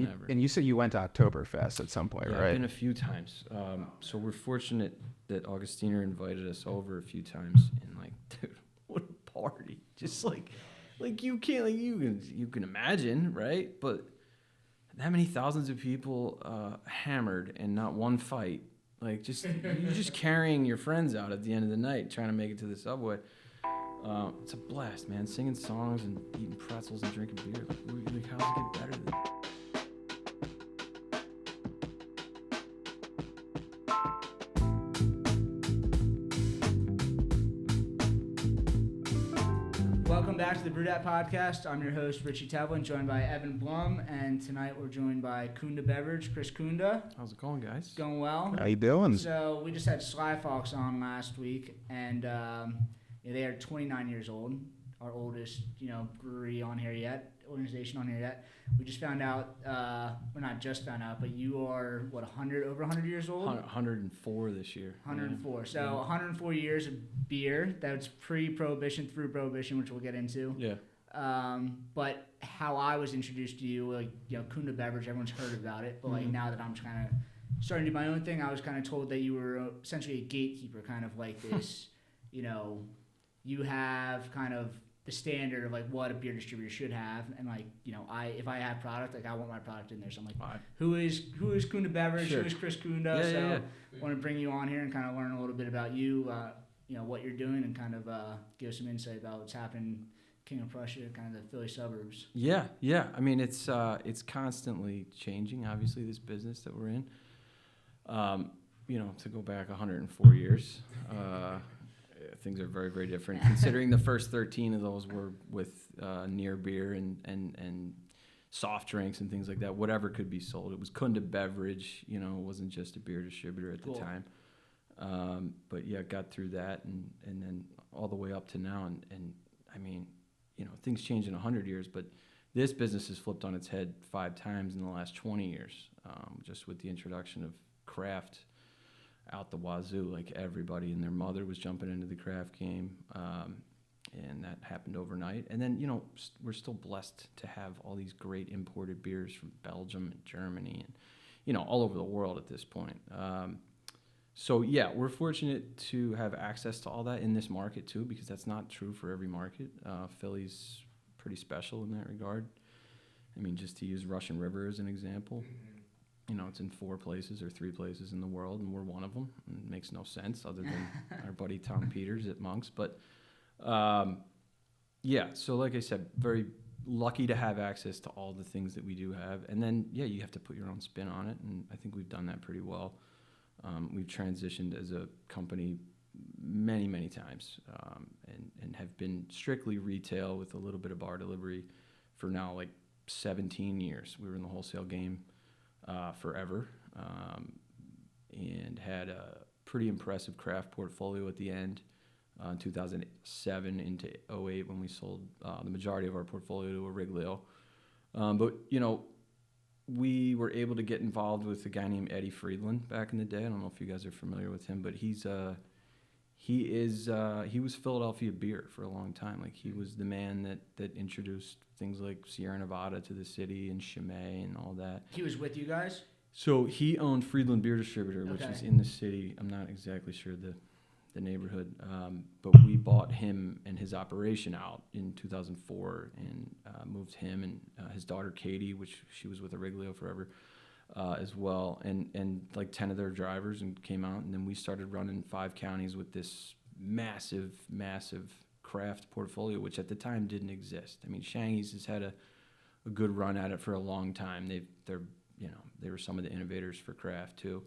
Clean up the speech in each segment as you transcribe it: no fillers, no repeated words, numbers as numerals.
whenever. And you said you went to Oktoberfest at some point, Yeah, right? I've been a few times. So we're fortunate that Augustiner invited us over a few times, and like, dude, what a party! Just like you can't, like, you can imagine, right? But that many thousands of people hammered and not one fight. Like, you're just carrying your friends out at the end of the night, trying to make it to the subway. It's a blast, man. Singing songs and eating pretzels and drinking beer. Like how's it get better than that? Welcome back to the BrewedAt podcast. I'm your host, Richie Tevlin, joined by Evan Blum, and tonight we're joined by Kunda Beverage, Chris Kunda. How's it going, guys? Going well. How you doing? So we just had Sly Fox on last week, and they are 29 years old, our oldest, brewery on here yet, organization on here yet. We just found out, well, not just found out, but you are, what, over 100 years old? 104 this year. 104. So 104 years of beer. That's pre-prohibition, through prohibition, which we'll get into. Yeah. But how I was introduced to you, Kunda Beverage, everyone's heard about it. But now that I'm kind of starting to do my own thing, I was kind of told that you were essentially a gatekeeper, kind of like this. You have kind of the standard of like what a beer distributor should have, and if I have product, like I want my product in there. So I'm like, who is Kunda Beverage? Sure. Who is Chris Kunda? I want to bring you on here and kind of learn a little bit about you, what you're doing, and kind of give some insight about what's happening. King of Prussia, kind of the Philly suburbs. Yeah. I mean, it's constantly changing. Obviously, this business that we're in. To go back 104 years. Things are very, very different. Considering the first 13 of those were with near beer and soft drinks and things like that, whatever could be sold. It was Kunda Beverage, it wasn't just a beer distributor at the time. But yeah, got through that and then all the way up to now. And I mean, things change in 100 years, but this business has flipped on its head 5 times in the last 20 years, just with the introduction of craft out the wazoo. Like everybody and their mother was jumping into the craft game, and that happened overnight. And then we're still blessed to have all these great imported beers from Belgium and Germany and all over the world at this point. So yeah, we're fortunate to have access to all that in this market too, because that's not true for every market. Philly's pretty special in that regard. I mean, just to use Russian River as an example. It's in 4 places or 3 places in the world, and we're one of them. It makes no sense other than our buddy Tom Peters at Monk's. But, so like I said, very lucky to have access to all the things that we do have. And then, you have to put your own spin on it, and I think we've done that pretty well. We've transitioned as a company many, many times and have been strictly retail with a little bit of bar delivery for now, like 17 years. We were in the wholesale game forever, and had a pretty impressive craft portfolio at the end in 2007 into 2008 when we sold the majority of our portfolio to Origlio. But we were able to get involved with a guy named Eddie Friedland back in the day. I don't know if you guys are familiar with him, but he was Philadelphia beer for a long time. Like he was the man that introduced things like Sierra Nevada to the city and Chimay and all that. He was with you guys? So he owned Friedland Beer Distributor, which is in the city. I'm not exactly sure the neighborhood, but we bought him and his operation out in 2004 and moved him and his daughter Katie, which she was with Origlio forever, as well, and like 10 of their drivers, and came out, and then we started running 5 counties with this massive craft portfolio, which at the time didn't exist. I mean, Shangy's has had a good run at it for a long time. They were some of the innovators for craft too.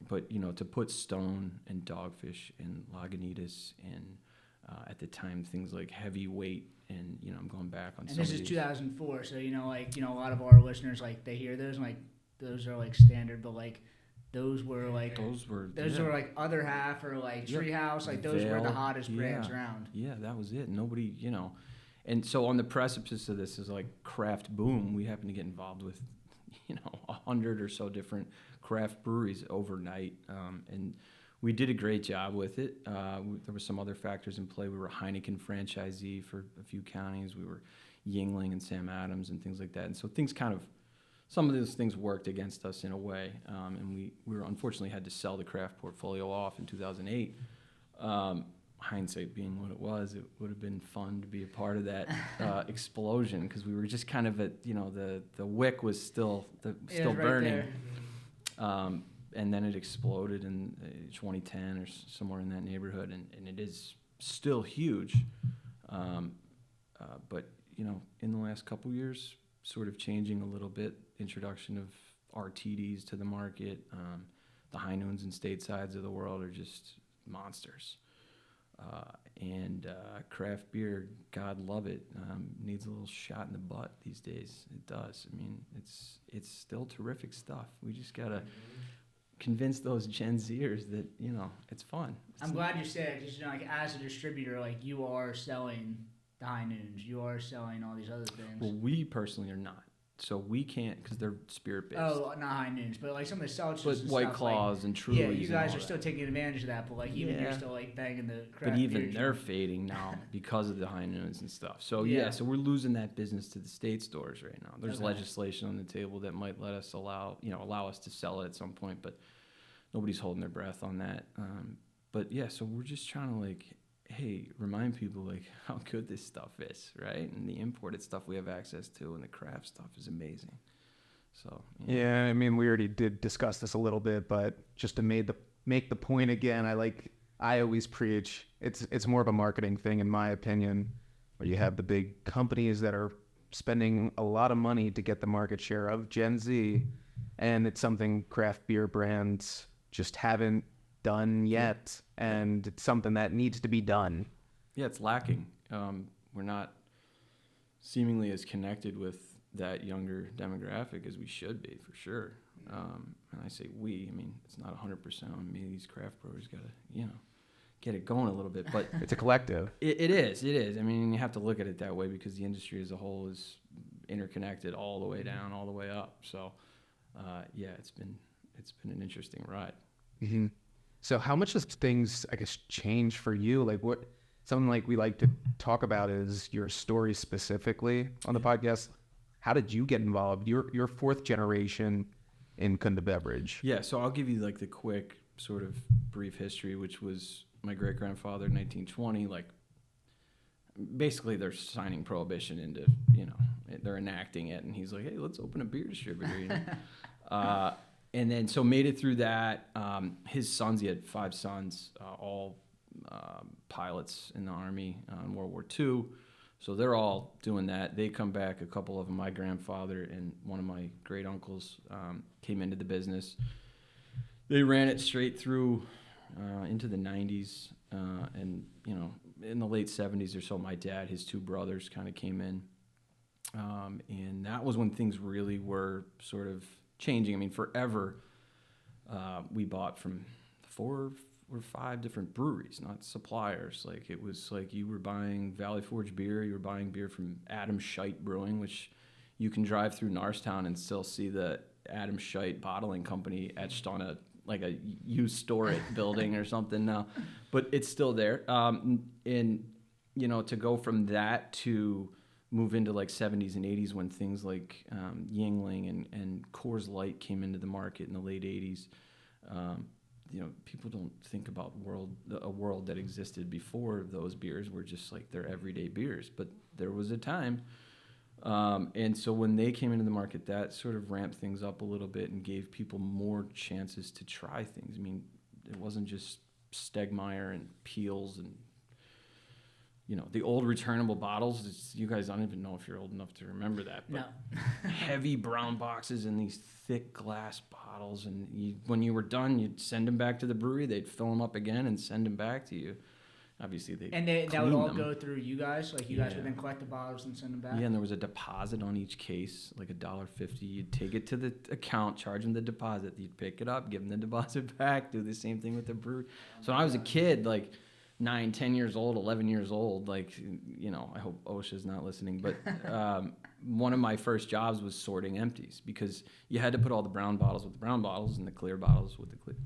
But to put Stone and Dogfish and Lagunitas and at the time things like Heavyweight and I'm going back on. And this is 2004, so a lot of our listeners like they hear those and like those are like standard, but like those were like Other Half or like Treehouse, like those were the hottest brands around. Yeah, that was it. Nobody, and so on the precipice of this is like craft boom. We happened to get involved with 100 or so different craft breweries overnight, and we did a great job with it. There were some other factors in play. We were a Heineken franchisee for a few counties. We were Yingling and Sam Adams and things like that. And so things kind of some of those things worked against us in a way, and we were unfortunately had to sell the craft portfolio off in 2008. Hindsight being what it was, it would have been fun to be a part of that explosion, because we were just kind of at, the wick was still burning. And then it exploded in 2010 or somewhere in that neighborhood, and it is still huge. But, in the last couple of years, sort of changing a little bit, introduction of RTDs to the market. The High Noons and Statesides of the world are just monsters. And craft beer, God love it, needs a little shot in the butt these days. It does. I mean, it's still terrific stuff. We just got to convince those Gen Zers that, it's fun. I'm glad you said it, because, as a distributor, you are selling the High Noons, you are selling all these other things. Well, we personally are not. So we can't, because they're spirit-based. Oh, not High Noons, but some of the seltzers but and White stuff, Claws and Trulies. Yeah, you guys and are still taking advantage of that, but even you're still banging the craft But even beers. they're fading now because of the High Noons and stuff. So so we're losing that business to the state stores right now. There's legislation on the table that might let us allow us to sell it at some point, but nobody's holding their breath on that. So we're just trying to hey, remind people how good this stuff is, right? And the imported stuff we have access to, and the craft stuff is amazing. So yeah, I mean, we already did discuss this a little bit, but just to make the point again, I always preach it's more of a marketing thing, in my opinion, where you have the big companies that are spending a lot of money to get the market share of Gen Z, and it's something craft beer brands just haven't done yet, and it's something that needs to be done. Yeah, it's lacking. We're not seemingly as connected with that younger demographic as we should be, for sure. And I say we, it's not 100% on me. These craft brewers got to, get it going a little bit. But it's a collective. It is. You have to look at it that way, because the industry as a whole is interconnected all the way down, all the way up. So, it's been an interesting ride. Mm-hmm. So how much does things, change for you? Something we like to talk about is your story specifically on the podcast. How did you get involved? You're fourth generation in Kunda Beverage. Yeah, so I'll give you the quick sort of brief history, which was my great-grandfather in 1920. Basically they're signing prohibition into, they're enacting it, and he's like, hey, let's open a beer distributor. And then, so made it through that. His sons, he had 5 sons, all pilots in the Army in World War II. So they're all doing that. They come back, a couple of them, my grandfather and one of my great uncles came into the business. They ran it straight through into the 90s. And, in the late 70s or so, my dad, his 2 brothers kind of came in. And that was when things really were sort of changing. Forever, we bought from 4 or 5 different breweries, not suppliers. It was you were buying Valley Forge beer, you were buying beer from Adam Schingt Brewing, which you can drive through Norristown and still see the Adam Schingt bottling company etched on a used store building or something now, but it's still there. And to go from that to move into 70s and 80s, when things like Yingling and Coors Light came into the market in the late 80s. People don't think about a world that existed before those beers were just their everyday beers, but there was a time. And so when they came into the market, that sort of ramped things up a little bit and gave people more chances to try things. It wasn't just Stegmeyer and Peels and the old returnable bottles. You guys, I don't even know if you're old enough to remember that. But no. Heavy brown boxes and these thick glass bottles. And when you were done, you'd send them back to the brewery. They'd fill them up again and send them back to you. Obviously, that would all go through you guys? You guys would then collect the bottles and send them back? Yeah, and there was a deposit on each case, $1.50. You'd take it to the account, charge them the deposit. You'd pick it up, give them the deposit back, do the same thing with the brewery. So when I was a kid, 9, 10 years old, 11 years old, I hope OSHA's not listening, but one of my first jobs was sorting empties, because you had to put all the brown bottles with the brown bottles and the clear bottles with the clear.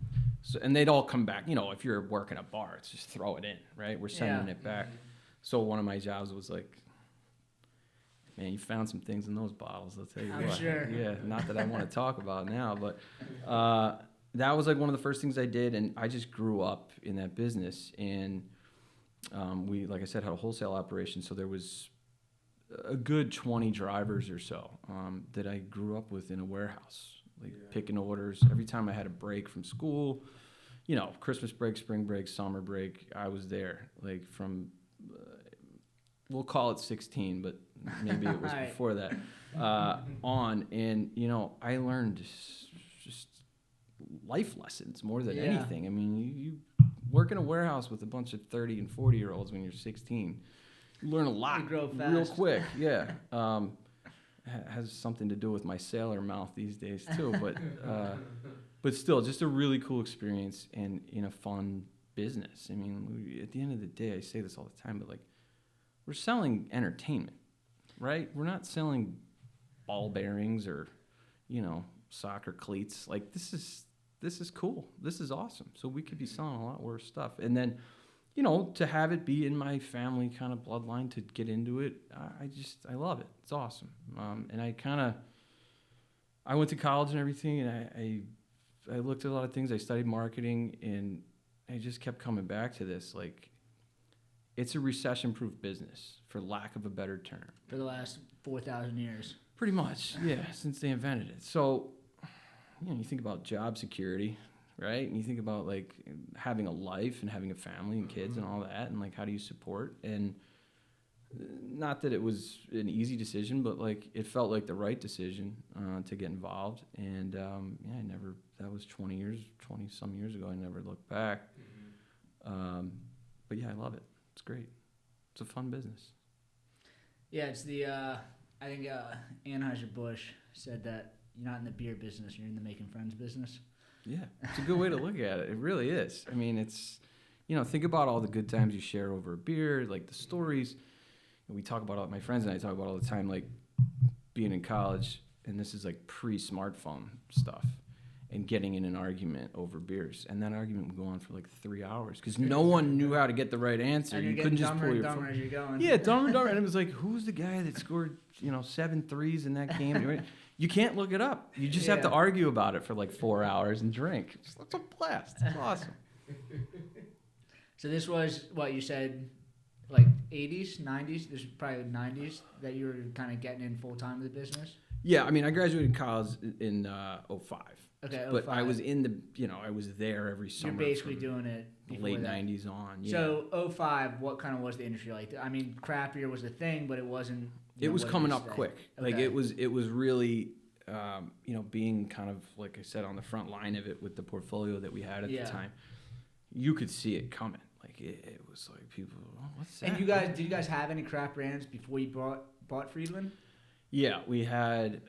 So, and they'd all come back. If you're working a bar, it's just throw it in, right? We're sending it back. So one of my jobs was man, you found some things in those bottles, I'll tell you I'm what. sure. Yeah, not that I want to talk about now, but that was like one of the first things I did, and I just grew up in that business. And we, like I said, had a wholesale operation, so there was a good 20 drivers or so that I grew up with in a warehouse, like picking orders. Every time I had a break from school, Christmas break, spring break, summer break, I was there, like from, we'll call it 16, but maybe it was Right. before that, on. And, I learned just life lessons more than anything. I mean, you work in a warehouse with a bunch of 30 and 40-year-olds when you're 16. You learn a lot You grow real fast. quick. Yeah. Has something to do with my sailor mouth these days too, but still, just a really cool experience and in a fun business. I mean, at the end of the day, I say this all the time, but like, we're selling entertainment, right? We're not selling ball bearings or, soccer cleats. Like, this is cool. This is awesome. So we could be selling a lot worse stuff. And then, to have it be in my family kind of bloodline, to get into it, I love it. It's awesome. And I went to college and everything, and I looked at a lot of things. I studied marketing, and I just kept coming back to this. Like, it's a recession-proof business, for lack of a better term. For the last 4,000 years. Pretty much, yeah, since they invented it. So, you think about job security, right? And you think about, like, having a life and having a family and kids and all that, and, like, how do you support? And not that it was an easy decision, but, like, it felt like the right decision to get involved. And, that was 20-some years ago. I never looked back. But, yeah, I love it. It's great. It's a fun business. Yeah, it's I think Anheuser-Busch said that you're not in the beer business, you're in the making friends business. Yeah, it's a good way to look at it. It really is. I mean, it's, think about all the good times you share over a beer, like the stories. And we talk about my friends and I talk about all the time, like being in college, and this is like pre-smartphone stuff, and getting in an argument over beers. And that argument would go on for like 3 hours because no one knew how to get the right answer. And You couldn't just pull your dumber as you're going. Yeah, dumber. And it was like, who's the guy that scored, 7 threes in that game? You can't look it up. You just have to argue about it for like 4 hours and drink. It's a blast. It's awesome. So this was, what you said, like 80s, 90s? This was probably the 90s that you were kind of getting in full-time to the business? Yeah, I mean, I graduated college in 05. Okay, But 05. I was I was there every summer. You're basically from doing it the before late that. 90s on. Yeah. So 05, what kind of was the industry like? I mean, craft beer was a thing, but it wasn't. It was what coming is up today. quick. Okay. Like it was really, being kind of, like I said, on the front line of it with the portfolio that we had at the time. You could see it coming. Like it was like people, what's that? And did you guys have any craft brands before you bought Friedland? Yeah, we had.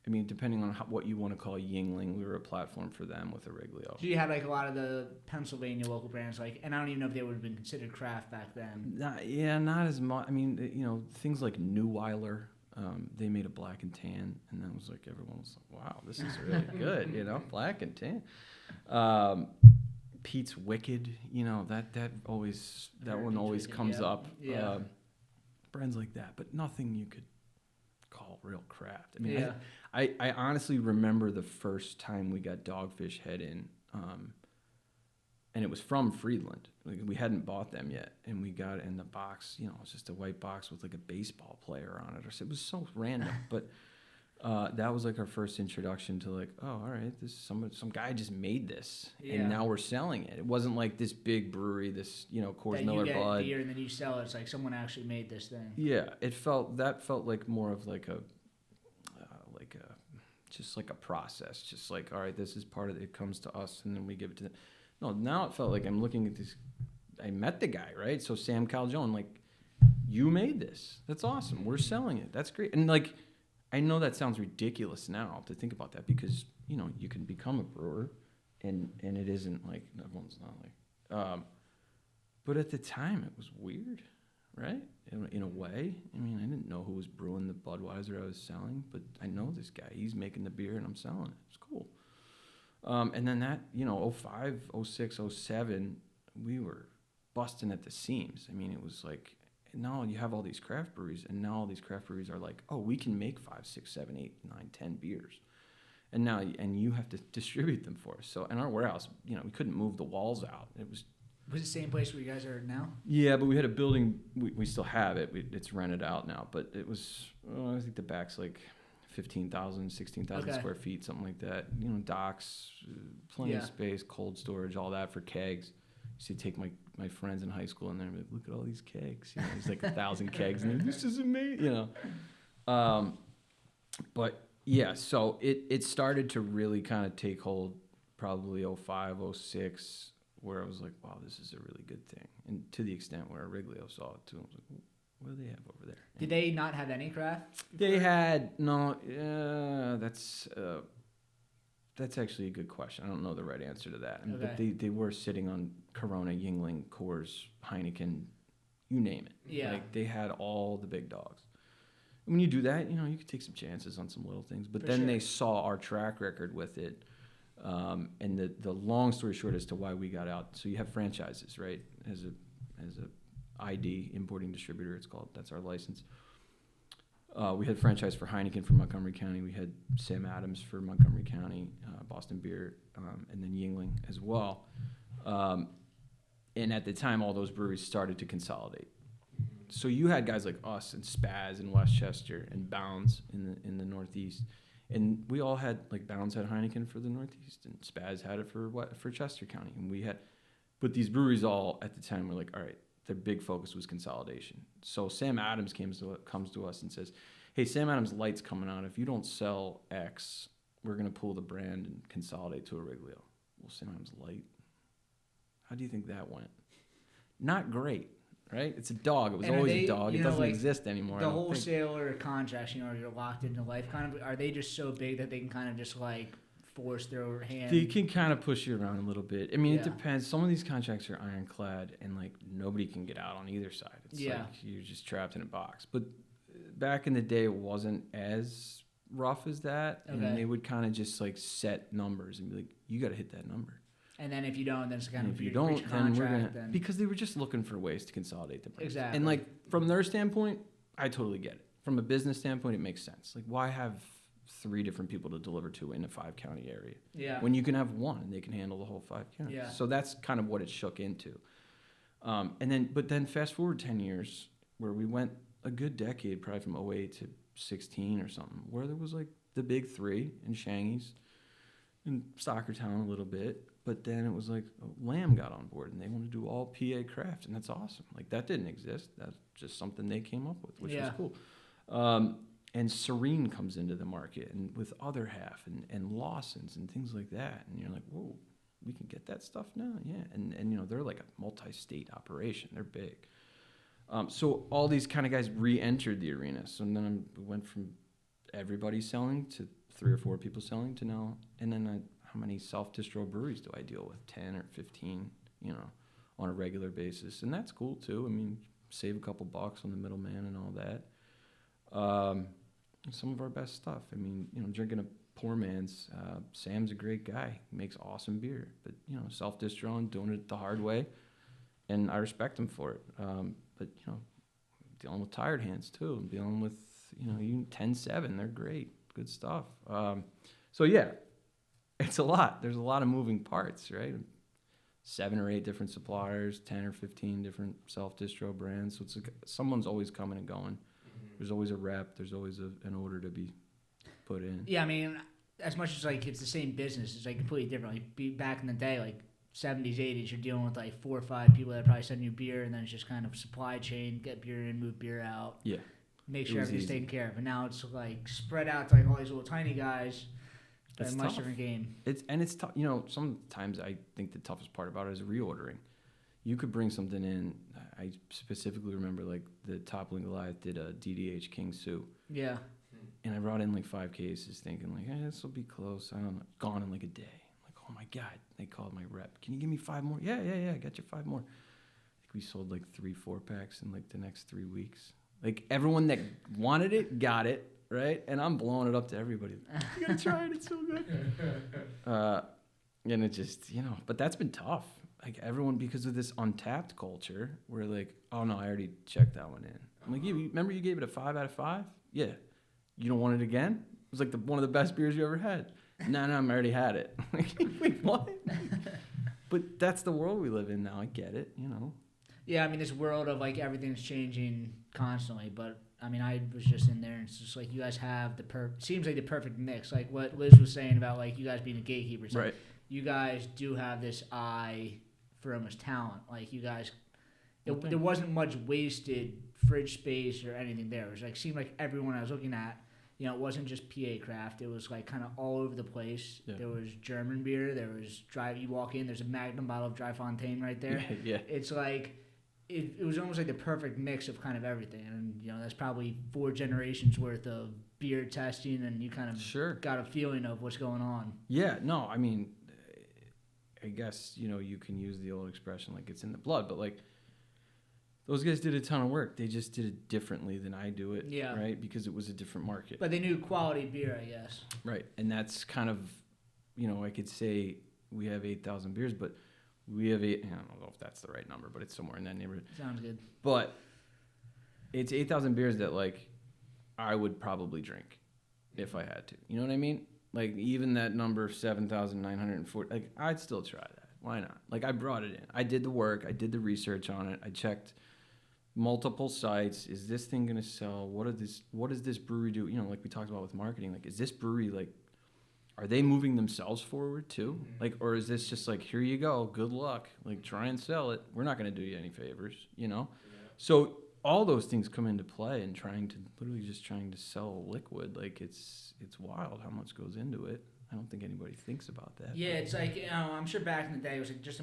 Depending on what you want to call Yingling, we were a platform for them with Auriglio. So you had like a lot of the Pennsylvania local brands, and I don't even know if they would have been considered craft back then. Not as much. I mean, things like Neuweiler, they made a black and tan, and that was like everyone was like, "Wow, this is really good," black and tan. Pete's Wicked, that one always comes up. Yeah. Brands like that, but nothing you could call real craft. I mean, I honestly remember the first time we got Dogfish head in, and it was from Friedland. Like, we hadn't bought them yet, and we got it in the box. It was just a white box with like a baseball player on it. It was so random, but that was like our first introduction to like, oh, all right, this some guy just made this, and now we're selling it. It wasn't like this big brewery, this Coors Miller that you Bud. get beer and then you sell it. It's like someone actually made this thing. Yeah, it felt like more of like a just like a process. Just like, all right, this is part of it. It comes to us, and then we give it to them. No, now it felt like I'm looking at this. I met the guy, right? So Sam Calgione, like, you made this. That's awesome. We're selling it. That's great. And like, I know that sounds ridiculous now to think about that because you can become a brewer, and it isn't like everyone's not like. But at the time, it was weird, right? In a way. I mean, I didn't know who was brewing the Budweiser I was selling, but I know this guy. He's making the beer, and I'm selling it. It's cool. And then that, 05, 06, 07, we were busting at the seams. I mean, it was like, now you have all these craft breweries, and now all these craft breweries are like, oh, we can make 5, 6, 7, 8, 9, 10 beers. And now, and you have to distribute them for us. So in our warehouse, you know, we couldn't move the walls out. It was it the same place where you guys are now? Yeah, but we had a building. We still have it. It's rented out now. But it was, I think the back's like 15,000, 16,000 square feet, something like that. You know, docks, plenty of space, cold storage, all that for kegs. Used to take my friends in high school in there and be like, look at all these kegs. You know, there's like 1,000 kegs, and like, this is amazing. You know, but. Yeah, so it started to really kind of take hold probably 05, 06, where I was like, wow, this is a really good thing. And to the extent where Riglio saw it too, I was like, what do they have over there? Did they not have any craft? They had, no, that's actually a good question. I don't know the right answer to that. But they were sitting on Corona, Yuengling, Coors, Heineken, you name it. Yeah. Like they had all the big dogs. When you do that, you know, you can take some chances on some little things. But then they saw our track record with it. And the long story short as to why we got out. So you have franchises, right? As a ID, importing distributor, it's called. That's our license. We had franchise for Heineken for Montgomery County. We had Sam Adams for Montgomery County, Boston Beer, and then Yuengling as well. And at the time, all those breweries started to consolidate. So you had guys like us and Spaz in Westchester and Bounds in the Northeast, and we all had, like, Bounds had Heineken for the Northeast and Spaz had it for Chester County, and we had, but these breweries all at the time were like, all right, their big focus was consolidation. So Sam Adams comes to us and says, hey, Sam Adams Light's coming out. If you don't sell X, we're gonna pull the brand and consolidate to a Riglio. Well, Sam Adams Light, how do you think that went? Not great. Right? It's a dog. It was always a dog. It doesn't exist anymore. The wholesaler contracts, you know, you're locked into life kind of, are they just so big that they can kind of just like force their hand? They can kind of push you around a little bit. I mean, it depends. Some of these contracts are ironclad and like nobody can get out on either side. It's like you're just trapped in a box. But back in the day, it wasn't as rough as that. And they would kind of just like set numbers and be like, you got to hit that number. And then if you don't, then it's kind of, if you don't, then we're gonna, because they were just looking for ways to consolidate the brands. Exactly. And like from their standpoint, I totally get it. From a business standpoint, it makes sense. Like, why have 3 different people to deliver to in a 5-county area? Yeah. When you can have one and they can handle the whole 5 counties. Yeah. So that's kind of what it shook into. But then fast forward 10 years, where we went a good decade, probably from 08 to 16 or something, where there was like the big 3 in Shangy's and Stockertown a little bit. But then it was like Lamb got on board and they want to do all PA craft, and that's awesome. Like, that didn't exist. That's just something they came up with, which was cool. And Serene comes into the market and with Other Half and Lawson's and things like that. And you're like, whoa, we can get that stuff now? Yeah. And you know, they're like a multi-state operation. They're big. So all these kind of guys re-entered the arena. So then we went from everybody selling to 3 or 4 people selling to now, and then how many self-distro breweries do I deal with? 10 or 15, you know, on a regular basis. And that's cool too. I mean, save a couple bucks on the middleman and all that. Some of our best stuff. I mean, you know, drinking a poor man's, Sam's a great guy. He makes awesome beer. But, you know, self-distro and doing it the hard way. And I respect him for it. But, you know, dealing with tired hands too. Dealing with, you know, even 10-7. They're great. Good stuff. So, yeah. It's a lot. There's a lot of moving parts, right? 7 or 8 different suppliers, 10 or 15 different self-distro brands. So it's like someone's always coming and going. There's always a rep. There's always an order to be put in. Yeah, I mean, as much as like it's the same business, it's like completely different. Like back in the day, like 70s, 80s, you're dealing with like 4 or 5 people that probably send you beer, and then it's just kind of supply chain, get beer in, move beer out. Yeah. Make sure everything's taken care of. And now it's like spread out to like all these little tiny guys. It's a much different game. It's tough. You know, sometimes I think the toughest part about it is reordering. You could bring something in. I specifically remember like the Toppling Goliath did a DDH King Sue. Yeah. And I brought in like 5 cases thinking like, this will be close. I don't know. Gone in like a day. I'm like, oh my God. They called my rep. Can you give me 5 more? Yeah. I got you 5 more. I think we sold like 3-4 packs in like the next 3 weeks. Like everyone that wanted it got it. Right? And I'm blowing it up to everybody. You gotta try it. It's so good. And it just, you know, but that's been tough. like everyone, because of this untapped culture, we're like, oh no, I already checked that one in. I'm like, you remember you gave it a 5 out of 5? Yeah. You don't want it again? It was like one of the best beers you ever had. No, I already had it. Wait, what? But that's the world we live in now. I get it, you know. Yeah, I mean, this world of like everything's changing constantly, but I mean, I was just in there, and it's just like you guys have seems like the perfect mix. Like what Liz was saying about like you guys being the gatekeepers. Like, right. You guys do have this eye for almost talent. Like you guys, there wasn't much wasted fridge space or anything there. It was like seemed like everyone I was looking at, you know, it wasn't just PA craft. It was like kind of all over the place. Yeah. There was German beer. There was you walk in, there's a Magnum bottle of Dry Fontaine right there. Yeah. It's like. It was almost like the perfect mix of kind of everything, and you know that's probably 4 generations worth of beer testing, and you kind of got a feeling of what's going on. Yeah, no, I mean, I guess you know you can use the old expression like it's in the blood, but like those guys did a ton of work. They just did it differently than I do it, right? Because it was a different market. But they knew quality beer, I guess. Right, and that's kind of, you know, I could say we have 8,000 beers, but we have I don't know if that's the right number, but it's somewhere in that neighborhood. Sounds good. But it's 8,000 beers that, like, I would probably drink if I had to. You know what I mean? Like, even that number, 7,940, like, I'd still try that. Why not? Like, I brought it in. I did the work. I did the research on it. I checked multiple sites. Is this thing going to sell? What does this brewery do? You know, like we talked about with marketing. Like, is this brewery, like, are they moving themselves forward too? Like, or is this just like, here you go, good luck, like try and sell it. We're not going to do you any favors, you know? Yeah. So all those things come into play, and trying to sell liquid. Like it's wild how much goes into it. I don't think anybody thinks about that. Yeah, it's like, you know, I'm sure back in the day it was like just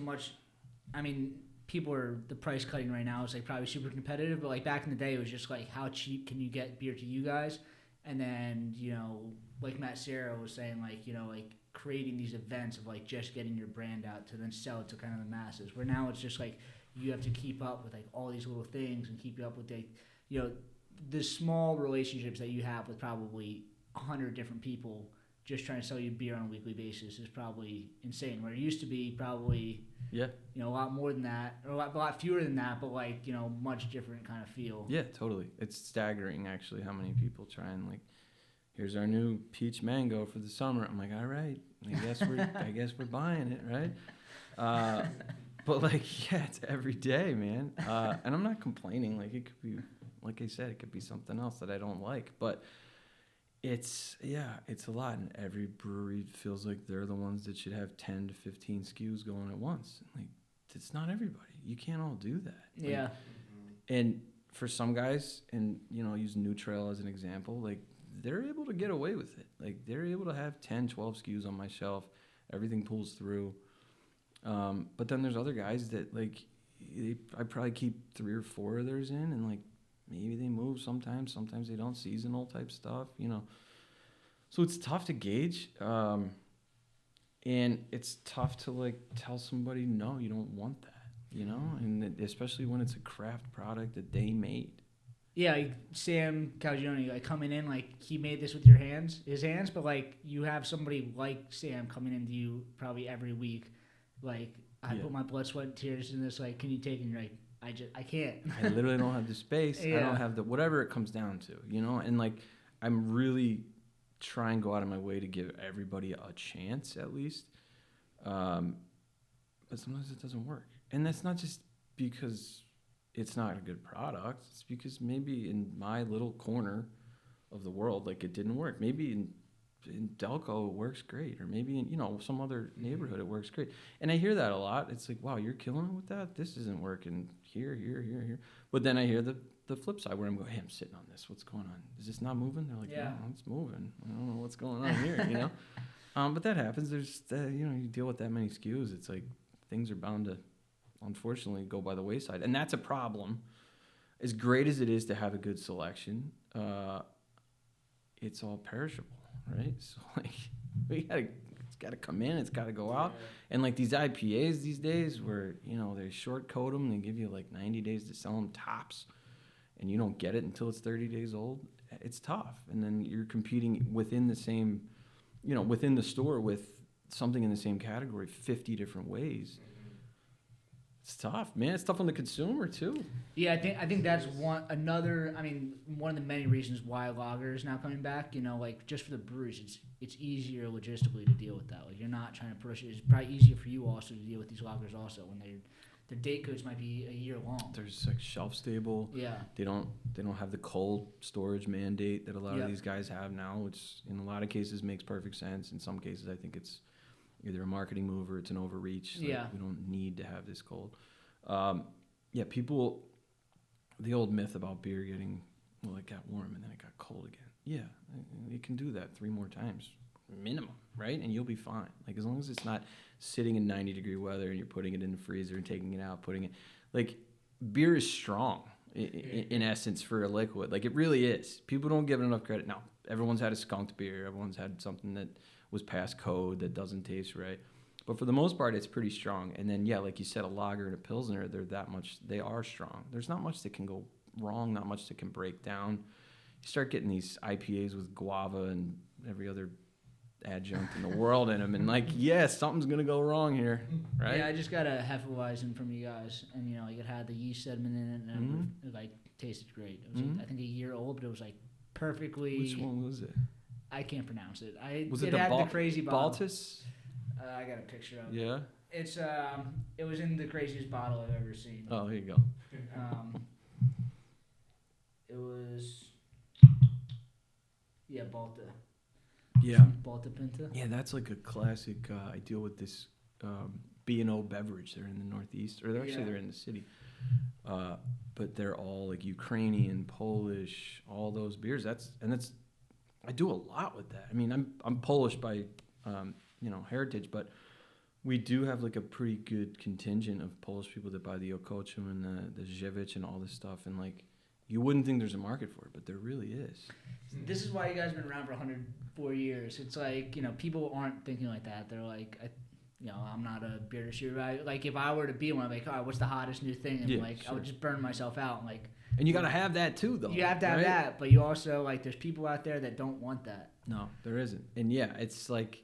I mean, people are, the price cutting right now is like probably super competitive, but like back in the day it was just like, how cheap can you get beer to you guys? And then, you know, like Matt Serra was saying, like, you know, like creating these events of like just getting your brand out to then sell it to kind of the masses, where now it's just like you have to keep up with like all these little things and keep up with the, you know, the small relationships that you have with probably 100 different people just trying to sell you beer on a weekly basis is probably insane. Where it used to be probably, you know, a lot more than that, or a lot fewer than that, but like, you know, much different kind of feel. Yeah, totally. It's staggering actually how many people try and like, here's our new peach mango for the summer. I'm like, all right, I guess we're buying it, right? But like, yeah, it's every day, man. And I'm not complaining. Like it could be, like I said, it could be something else that I don't like, but it's a lot. And every brewery feels like they're the ones that should have 10 to 15 SKUs going at once. Like, it's not everybody. You can't all do that. Yeah. Like, and for some guys, and you know, use New Trail as an example, like they're able to get away with it. Like they're able to have 10, 12 SKUs on my shelf. Everything pulls through. But then there's other guys that like, I probably keep 3 or 4 of theirs in, and like maybe they move sometimes they don't, seasonal type stuff, you know. So it's tough to gauge. And it's tough to like tell somebody, no, you don't want that, you know, and especially when it's a craft product that they made. Yeah, like Sam Calgione, like coming in, like he made this with his hands, but like you have somebody like Sam coming into you probably every week, like I put my blood, sweat, and tears in this. Like, can you take it? And you're like, I can't. I literally don't have the space. I don't have the whatever it comes down to, you know. And like, I'm really trying to go out of my way to give everybody a chance at least. But sometimes it doesn't work, and that's not just because it's not a good product. It's because maybe in my little corner of the world, like it didn't work. Maybe in Delco it works great, or maybe in, you know, some other neighborhood it works great. And I hear that a lot. It's like, wow, you're killing it with that. This isn't working here. But then I hear the flip side where I'm going, hey, I'm sitting on this. What's going on? Is this not moving? They're like, yeah, it's moving. I don't know what's going on here, you know. But that happens. There's you know, you deal with that many SKUs. It's like things are bound to, unfortunately, go by the wayside, and that's a problem. As great as it is to have a good selection, it's all perishable, right? So like, it's got to come in, it's got to go out, and like these IPAs these days, where you know they short code them, they give you like 90 days to sell them tops, and you don't get it until it's 30 days old. It's tough, and then you're competing within the same, you know, within the store with something in the same category 50 different ways. It's tough, man. It's tough on the consumer too. Yeah, I think that's one of the many reasons why lager is now coming back. You know, like just for the breweries, it's easier logistically to deal with that. Like you're not trying to push it. It's probably easier for you also to deal with these lagers also when their date codes might be a year long. There's like shelf stable. Yeah. They don't have the cold storage mandate that a lot Yep. of these guys have now, which in a lot of cases makes perfect sense. In some cases, I think it's either a marketing move or it's an overreach. Like, Yeah. we don't need to have this cold. People, the old myth about beer getting, well, it got warm and then it got cold again. Yeah, it can do that 3 more times minimum, right? And you'll be fine. Like as long as it's not sitting in 90-degree weather and you're putting it in the freezer and taking it out, putting it, like beer is strong in essence for a liquid. Like it really is. People don't give it enough credit. Now, everyone's had a skunked beer. Everyone's had something that was past code that doesn't taste right. But for the most part, it's pretty strong. And then, yeah, like you said, a lager and a pilsner, they are strong. There's not much that can go wrong, not much that can break down. You start getting these IPAs with guava and every other adjunct in the world in them, and like, something's going to go wrong here, right? Yeah, I just got a Hefeweizen from you guys, and you know, like it had the yeast sediment in it, and it like tasted great. It was like, I think a year old, but it was like perfectly. Which one was it? I can't pronounce it. It had the crazy bottle. Baltus? I got a picture of it. Yeah. It's it was in the craziest bottle I've ever seen. Oh, here you go. It was Balta. Yeah. Balta Pinta. Yeah, that's like a classic. I deal with this B&O Beverage. They're in the Northeast, or they're in the city. But they're all like Ukrainian, Polish, all those beers. I do a lot with that. I mean, I'm Polish by heritage, but we do have like a pretty good contingent of Polish people that buy the Okochum and the Żywiec and all this stuff, and like you wouldn't think there's a market for it, but there really is. This is why you guys have been around for 104 years. It's like, people aren't thinking like that. They're like, I'm not a beer distributor. Like, if I were to be one, I'm like, all right, what's the hottest new thing? And I would just burn myself out. And you got to have that too, though. You have to have that, but you also, there's people out there that don't want that. No, there isn't. And it's like,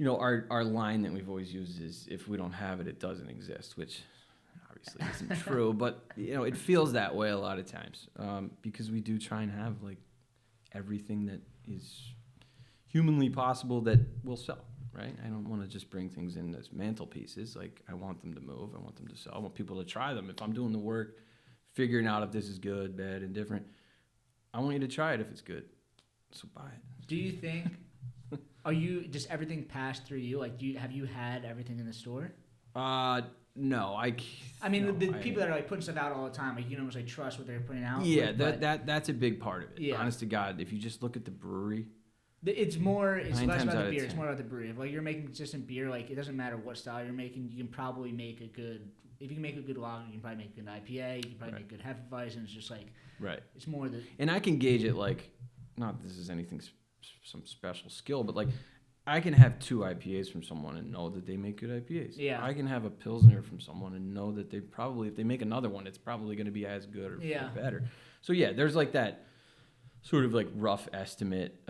our line that we've always used is, if we don't have it, it doesn't exist, which obviously isn't true, but, it feels that way a lot of times, because we do try and have, like, everything that is humanly possible that will sell, right? I don't want to just bring things in as mantelpieces. Like, I want them to move. I want them to sell. I want people to try them. If I'm doing the work, figuring out if this is good, bad, indifferent, I want you to try it if it's good. So buy it. Do you think, does everything pass through you? Like, have you had everything in the store? No, people that are like putting stuff out all the time, like, almost like trust what they're putting out. Yeah, that's a big part of it. Yeah. Honest to God, if you just look at the brewery, it's less about the beer. 10. It's more about the brewery. If like you're making consistent beer, like it doesn't matter what style you're making, you can probably make a good. If you can make a good lager, you can probably make a good IPA. You can probably make a good Hefeweizen. It's just like it's more the. And I can gauge it like, not that this is anything some special skill, but like I can have 2 IPAs from someone and know that they make good IPAs. Yeah. I can have a Pilsner from someone and know that they probably, if they make another one, it's probably going to be as good or better. So yeah, there's like that sort of like rough estimate,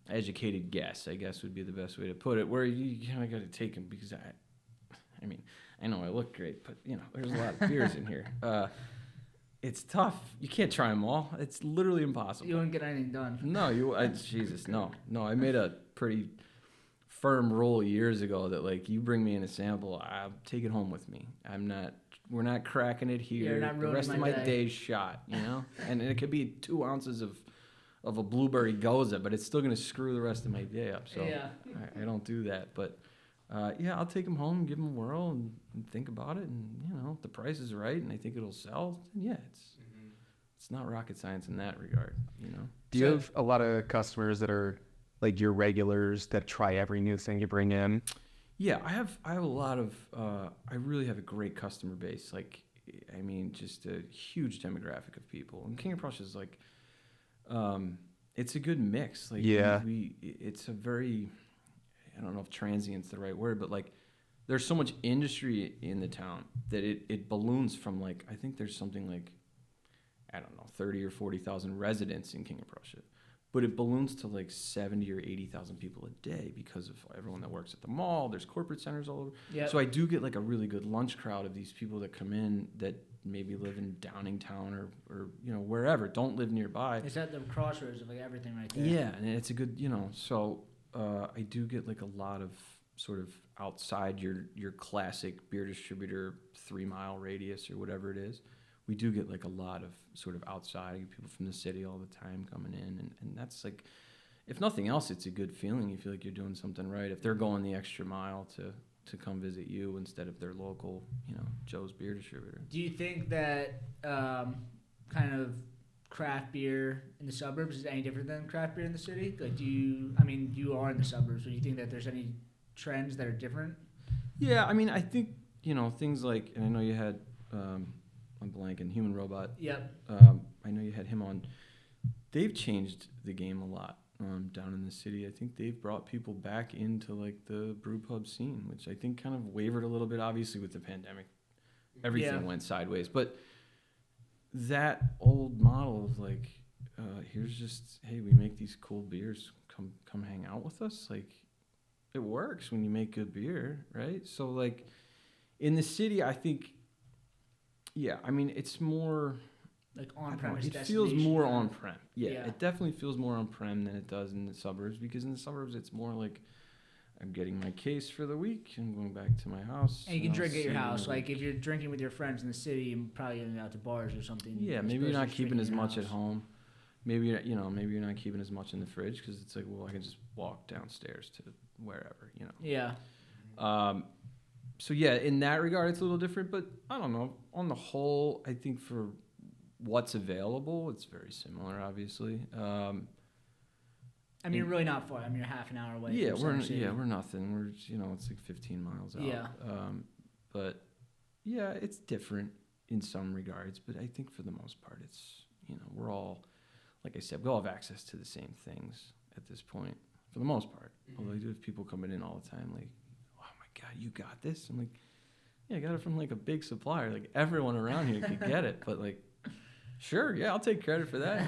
educated guess, I guess would be the best way to put it, where you kind of got to take them, because I know I look great, but there's a lot of beers in here. It's tough. You can't try them all. It's literally impossible. You wouldn't get anything done. No, Jesus, no. I made a pretty firm rule years ago that like, you bring me in a sample, I'll take it home with me. We're not cracking it here. You're not the rest of my day's shot, and it could be 2 ounces of a blueberry goza, but it's still going to screw the rest of my day up. So I don't do that. But I'll take them home, give them a whirl, and think about it. And if the price is right and I think it'll sell, then it's not rocket science in that regard. Do you have a lot of customers that are like your regulars that try every new thing you bring in? Yeah, I have a lot of. I really have a great customer base. Like, just a huge demographic of people. And King of Prussia is like, it's a good mix. Like, it's a very, I don't know if transient's the right word, but like, there's so much industry in the town that it balloons from like, I think there's something like, I don't know, 30 or 40,000 residents in King of Prussia. but it balloons to like 70 or 80,000 people a day because of everyone that works at the mall. There's corporate centers all over. Yep. So I do get like a really good lunch crowd of these people that come in that maybe live in Downingtown or wherever, don't live nearby. It's at the crossroads of like everything right there. Yeah, and it's a good, so I do get like a lot of sort of outside your classic beer distributor 3-mile radius or whatever it is. We do get like a lot of sort of outside people from the city all the time coming in, and that's like, if nothing else, it's a good feeling. You feel like you're doing something right if they're going the extra mile to come visit you instead of their local, Joe's beer distributor. Do you think that kind of craft beer in the suburbs is any different than craft beer in the city? Like, you are in the suburbs, so do you think that there's any trends that are different? Yeah, I mean, I think, things like, and I know you had, I'm blanking, Human Robot. Yep. I know you had him on. They've changed the game a lot down in the city. I think they've brought people back into like the brew pub scene, which I think kind of wavered a little bit, obviously, with the pandemic. Everything went sideways. But that old model of like, here's just, hey, we make these cool beers, come hang out with us. Like, it works when you make good beer, right? So like in the city, I think, it's more like on-premise. It feels more on-prem. Yeah, it definitely feels more on-prem than it does in the suburbs, because in the suburbs it's more like, I'm getting my case for the week, I'm going back to my house. And you can drink at your house. Like if you're drinking with your friends in the city, you're probably going out to bars or something. Yeah, maybe you're not keeping as much at home. Maybe maybe you're not keeping as much in the fridge because it's like, well, I can just walk downstairs to wherever, Yeah. So yeah, in that regard, it's a little different, but I don't know. On the whole, I think for what's available, it's very similar, obviously. You're really not far. You're half an hour away. Yeah, from City. we're nothing. We're it's like 15 miles out. Yeah. But yeah, it's different in some regards, but I think for the most part, it's we're all, like I said, we all have access to the same things at this point for the most part. Mm-hmm. Although I do have people coming in all the time, like, oh my God, you got this? I'm like, yeah, I got it from like a big supplier. Like everyone around here could get it, but like, sure, yeah, I'll take credit for that.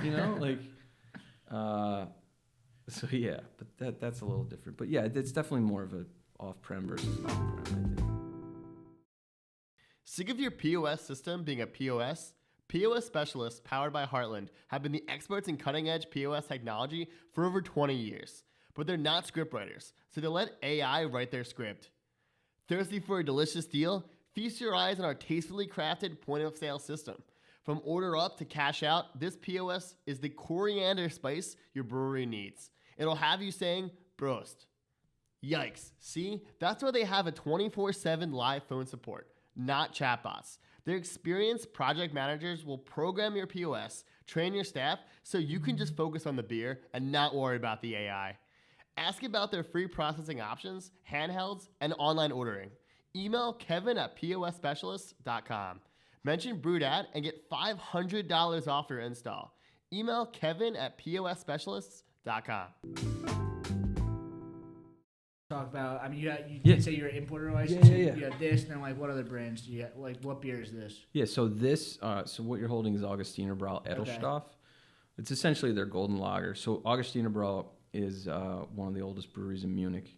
So yeah, but that's a little different. But yeah, it's definitely more of a off-prem versus on-prem, I think. Sick of your POS system being a POS? POS Specialists, powered by Heartland, have been the experts in cutting-edge POS technology for over 20 years. But they're not scriptwriters, so they let AI write their script. Thirsty for a delicious deal? Feast your eyes on our tastefully crafted point-of-sale system. From order up to cash out, this POS is the coriander spice your brewery needs. It'll have you saying, Prost. Yikes. See? That's why they have a 24/7 live phone support, not chatbots. Their experienced project managers will program your POS, train your staff, so you can just focus on the beer and not worry about the AI. Ask about their free processing options, handhelds, and online ordering. Email kevin@posspecialists.com. Mention BrewedAt and get $500 off your install. Email kevin@posspecialists.com. Talk about, you Yeah. did say you're an importer license. Yeah. You have this, and then like what other brands do you have? Like what beer is this? Yeah, so this, so what you're holding is Augustiner Brau Edelstoff. It's essentially their golden lager. So Augustiner Brau is one of the oldest breweries in Munich.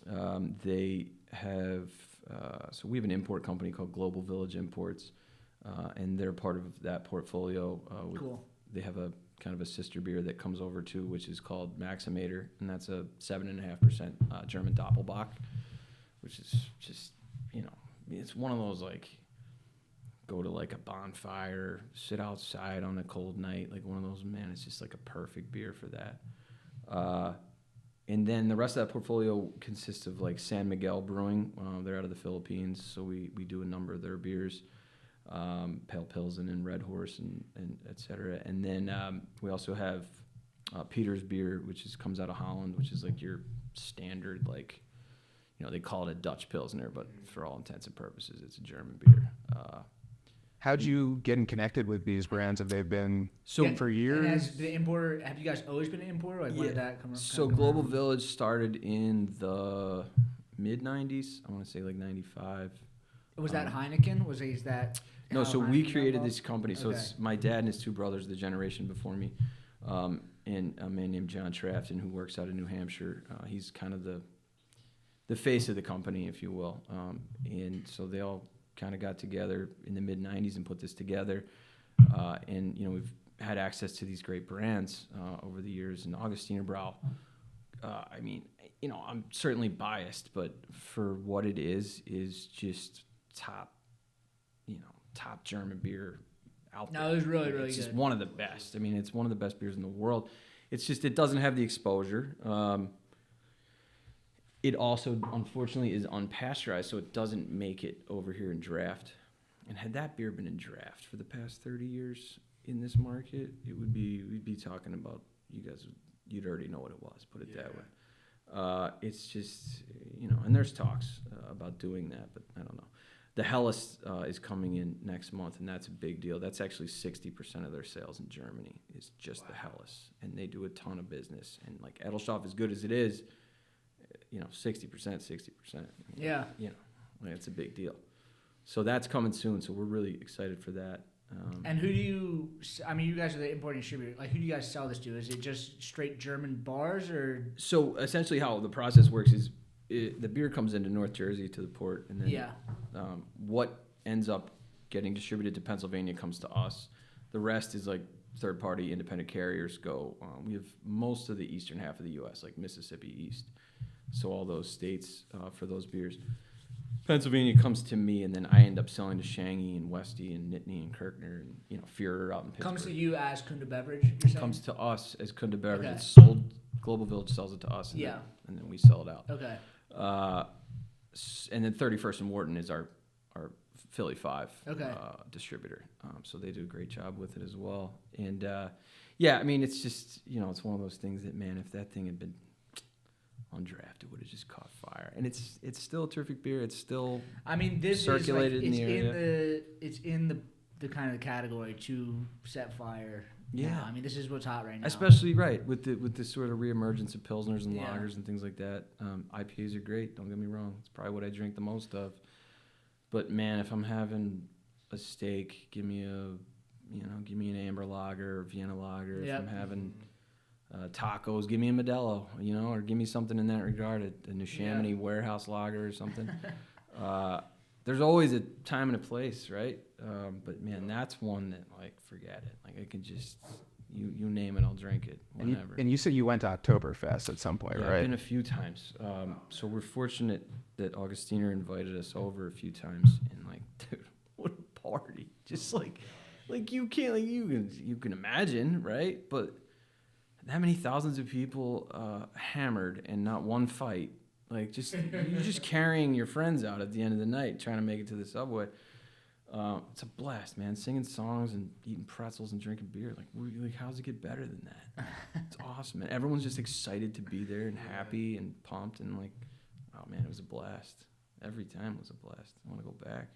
They have, so we have an import company called Global Village Imports, and they're part of that portfolio. Cool. They have a kind of a sister beer that comes over too, which is called Maximator, and that's a 7.5% German Doppelbock, which is just, it's one of those like, go to like a bonfire, sit outside on a cold night, like one of those, man, it's just like a perfect beer for that. And then the rest of that portfolio consists of like San Miguel Brewing. They're out of the Philippines, so we do a number of their beers, Pale Pilsen and Red Horse and et cetera. And then we also have Peter's Beer, which comes out of Holland, which is like your standard, like, they call it a Dutch Pilsner, but for all intents and purposes, it's a German beer. How'd you get connected with these brands? Have they been for years? And as the importer, have you guys always been an importer? Like when did that come? So Global Village started in the mid '90s. I want to say like '95. Was that Heineken? No, so Heineken we created this company. So Okay. it's my dad and his two brothers, the generation before me. And a man named John Trafton who works out of New Hampshire. He's kind of the face of the company, if you will. And so they all kind of got together in the mid 90s and put this together. And we've had access to these great brands over the years. And Augustiner Brau, I'm certainly biased, but for what it is just top German beer out there. No, it was really, really it's good. Just one of the best. I mean, it's one of the best beers in the world. It's just, it doesn't have the exposure. It also, unfortunately, is unpasteurized, so it doesn't make it over here in draft. And had that beer been in draft for the past 30 years in this market, we'd be talking about, you'd already know what it was, put it that way. It's just, and there's talks about doing that, but I don't know. The Helles is coming in next month, and that's a big deal. That's actually 60% of their sales in Germany is just the Helles, and they do a ton of business. And like Edelstoff, as good as it is, 60%. Yeah. It's a big deal. So that's coming soon. So we're really excited for that. And who do you guys are the importing distributor. Like, who do you guys sell this to? Is it just straight German bars or? So essentially how the process works is the beer comes into North Jersey to the port, and then what ends up getting distributed to Pennsylvania comes to us. The rest is like third-party independent carriers go. We have most of the eastern half of the U.S., like Mississippi East. So all those states for those beers. Pennsylvania comes to me, and then I end up selling to Shanghai and Westy and Nittany and Kirkner and Führer out in Pittsburgh. Comes to you as Kunda Beverage, you're saying? Comes to us as Kunda Beverage. Okay. It's sold. Global Village sells it to us, and then we sell it out. Okay. And then 31st and Wharton is our Philly 5 distributor. So they do a great job with it as well. And it's just, it's one of those things that, man, if that thing had been undrafted, would have just caught fire. And it's still a terrific beer. It's still this circulated in the area. It's in the kind of category to set fire. Yeah. Now. This is what's hot right now. Especially with the sort of reemergence of pilsners and lagers and things like that. IPAs are great. Don't get me wrong. It's probably what I drink the most of. But man, if I'm having a steak, give me an amber lager or Vienna lager. If I'm having tacos, give me a Modelo, or give me something in that regard, a New Chamonix warehouse lager or something. There's always a time and a place, right? But man, that's one that, like, forget it. Like, I can just, you name it, I'll drink it, whenever. And you said you went to Oktoberfest at some point, right? I've been a few times. So we're fortunate that Augustiner invited us over a few times, and like, dude, what a party! Just like you can't, like, you can imagine, right? But that many thousands of people hammered and not one fight. Like, you're just carrying your friends out at the end of the night, trying to make it to the subway. It's a blast, man. Singing songs and eating pretzels and drinking beer. Like, how's it get better than that? It's awesome, man. Everyone's just excited to be there and happy and pumped, and like, oh man, it was a blast. Every time was a blast. I want to go back.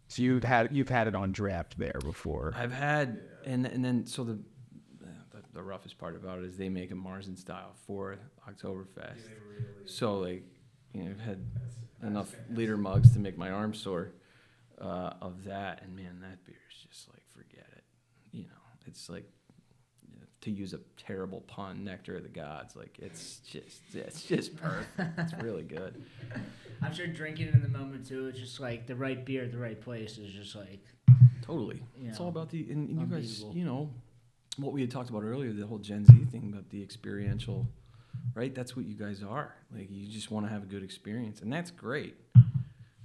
So you've had it on draft there before. I've had, and then so the roughest part about it is they make a Marzen style for Oktoberfest. So like, I've had enough liter mugs to make my arm sore of that, and man, that beer is just like, forget it. It's like, to use a terrible pun, nectar of the gods. Like, it's just perfect. It's really good. I'm sure drinking it in the moment too. It's just like the right beer at the right place is just like totally. It's all about and you guys, unbeatable. What we had talked about earlier, the whole Gen Z thing about the experiential, right? That's what you guys are. Like, you just want to have a good experience, and that's great.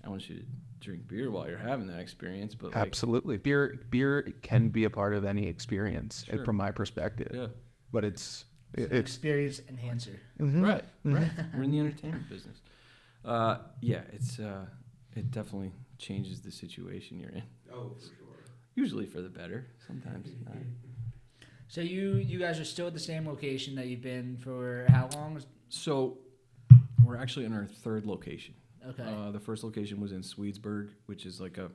I want you to drink beer while you're having that experience, but absolutely, beer can be a part of any experience, sure, from my perspective. Yeah, but it's experience enhancer. Mm-hmm. Right. We're in the entertainment business. It definitely changes the situation you're in. Oh, for sure. Usually for the better. Sometimes not. So you guys are still at the same location that you've been for how long? So we're actually in our third location. Okay. The first location was in Swedesburg, which is like a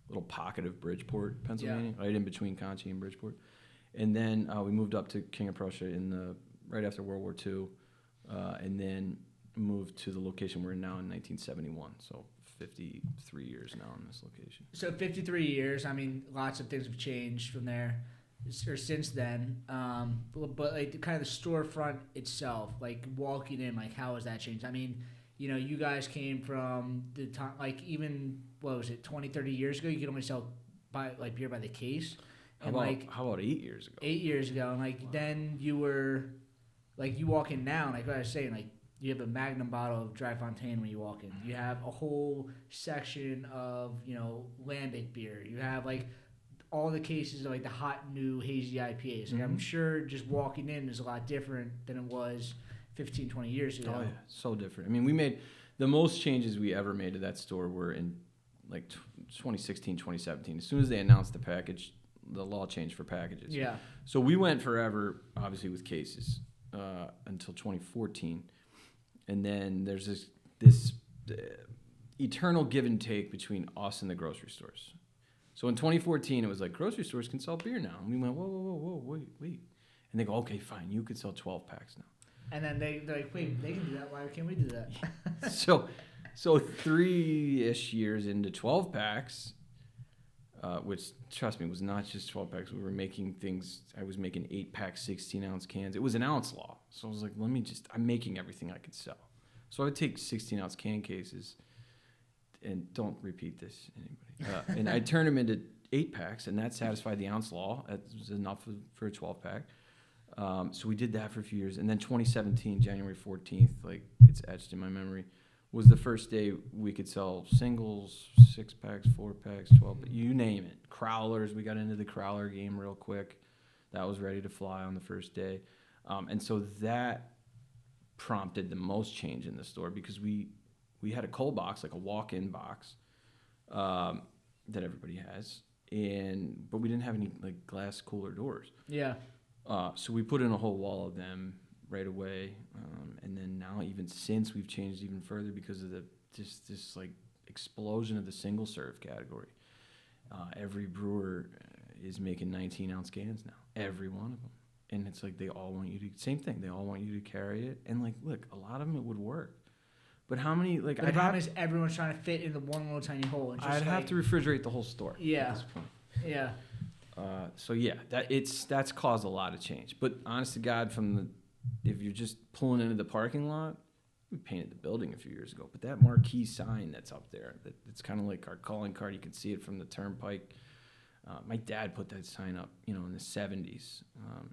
little pocket of Bridgeport, Pennsylvania, right in between Conchie and Bridgeport. And then we moved up to King of Prussia right after World War II, and then moved to the location we're in now in 1971. So 53 years now in this location. So 53 years. Lots of things have changed from there. or since then. But like the kind of the storefront itself, like walking in, like how has that changed? I mean, you guys came from the time, like even what was it, 20, 30 years ago? You could only sell beer by the case. How about 8 years ago? 8 years ago, and like then you were, like you walk in now, and like what I was saying, like you have a Magnum bottle of Dry Fontaine when you walk in. You have a whole section of lambic beer. You have like all the cases of like the hot new hazy IPAs. Like I'm sure just walking in is a lot different than it was 15, 20 years ago. Oh yeah, so different. I mean, we made the most changes we ever made to that store were in like 2016, 2017. As soon as they announced the law changed for packages. Yeah. So we went forever, obviously, with cases until 2014. And then there's this eternal give and take between us and the grocery stores. So in 2014, it was like, grocery stores can sell beer now. And we went, whoa, wait. And they go, okay, fine, you could sell 12 packs now. And then they're like, wait, they can do that. Why can't we do that? So 3-ish years into 12 packs, which, trust me, was not just 12 packs. We were making things. I was making 8-pack, 16-ounce cans. It was an ounce law. So I was like, I'm making everything I could sell. So I would take 16-ounce can cases, and don't repeat this, anybody. And I'd turn them into 8-packs, and that satisfied the ounce law. That was enough for a 12-pack. So we did that for a few years. And then 2017, January 14th, like it's etched in my memory, was the first day we could sell singles, 6-packs, 4-packs, 12, you name it. Crowlers, we got into the crowler game real quick. That was ready to fly on the first day. And so that prompted the most change in the store because we had a cold box, like a walk-in box that everybody has, but we didn't have any like glass cooler doors. Yeah. So we put in a whole wall of them right away, and then now even since we've changed even further because of this like explosion of the single serve category. Every brewer is making 19-ounce cans now, every one of them, and it's like they all want you to same thing. They all want you to carry it, and like look, a lot of them it would work, but how many like? But the problem is everyone's trying to fit in the one little tiny hole. It's just I'd have to refrigerate the whole store. Yeah. At this point. Yeah. So yeah, that's caused a lot of change. But honest to God, if you're just pulling into the parking lot, we painted the building a few years ago. But that marquee sign that's up there, it's kind of like our calling card. You can see it from the turnpike. My dad put that sign up, in the 70s.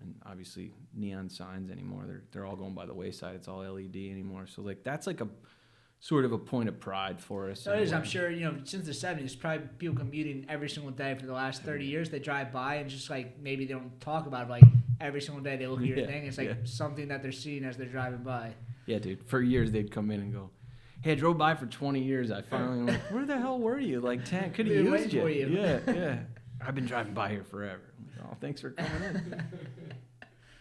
And obviously neon signs anymore. They're all going by the wayside. It's all LED anymore. So like that's like a sort of a point of pride for us. It is. I'm sure, since the 70s, probably people commuting every single day for the last 30 years. They drive by and just like maybe they don't talk about it. Like every single day they look at your thing. It's like something that they're seeing as they're driving by. Yeah, dude. For years they'd come in and go, hey, I drove by for 20 years. I finally went, where the hell were you? Like 10, could have used you. Yeah. I've been driving by here forever. I'm like, oh, thanks for coming in.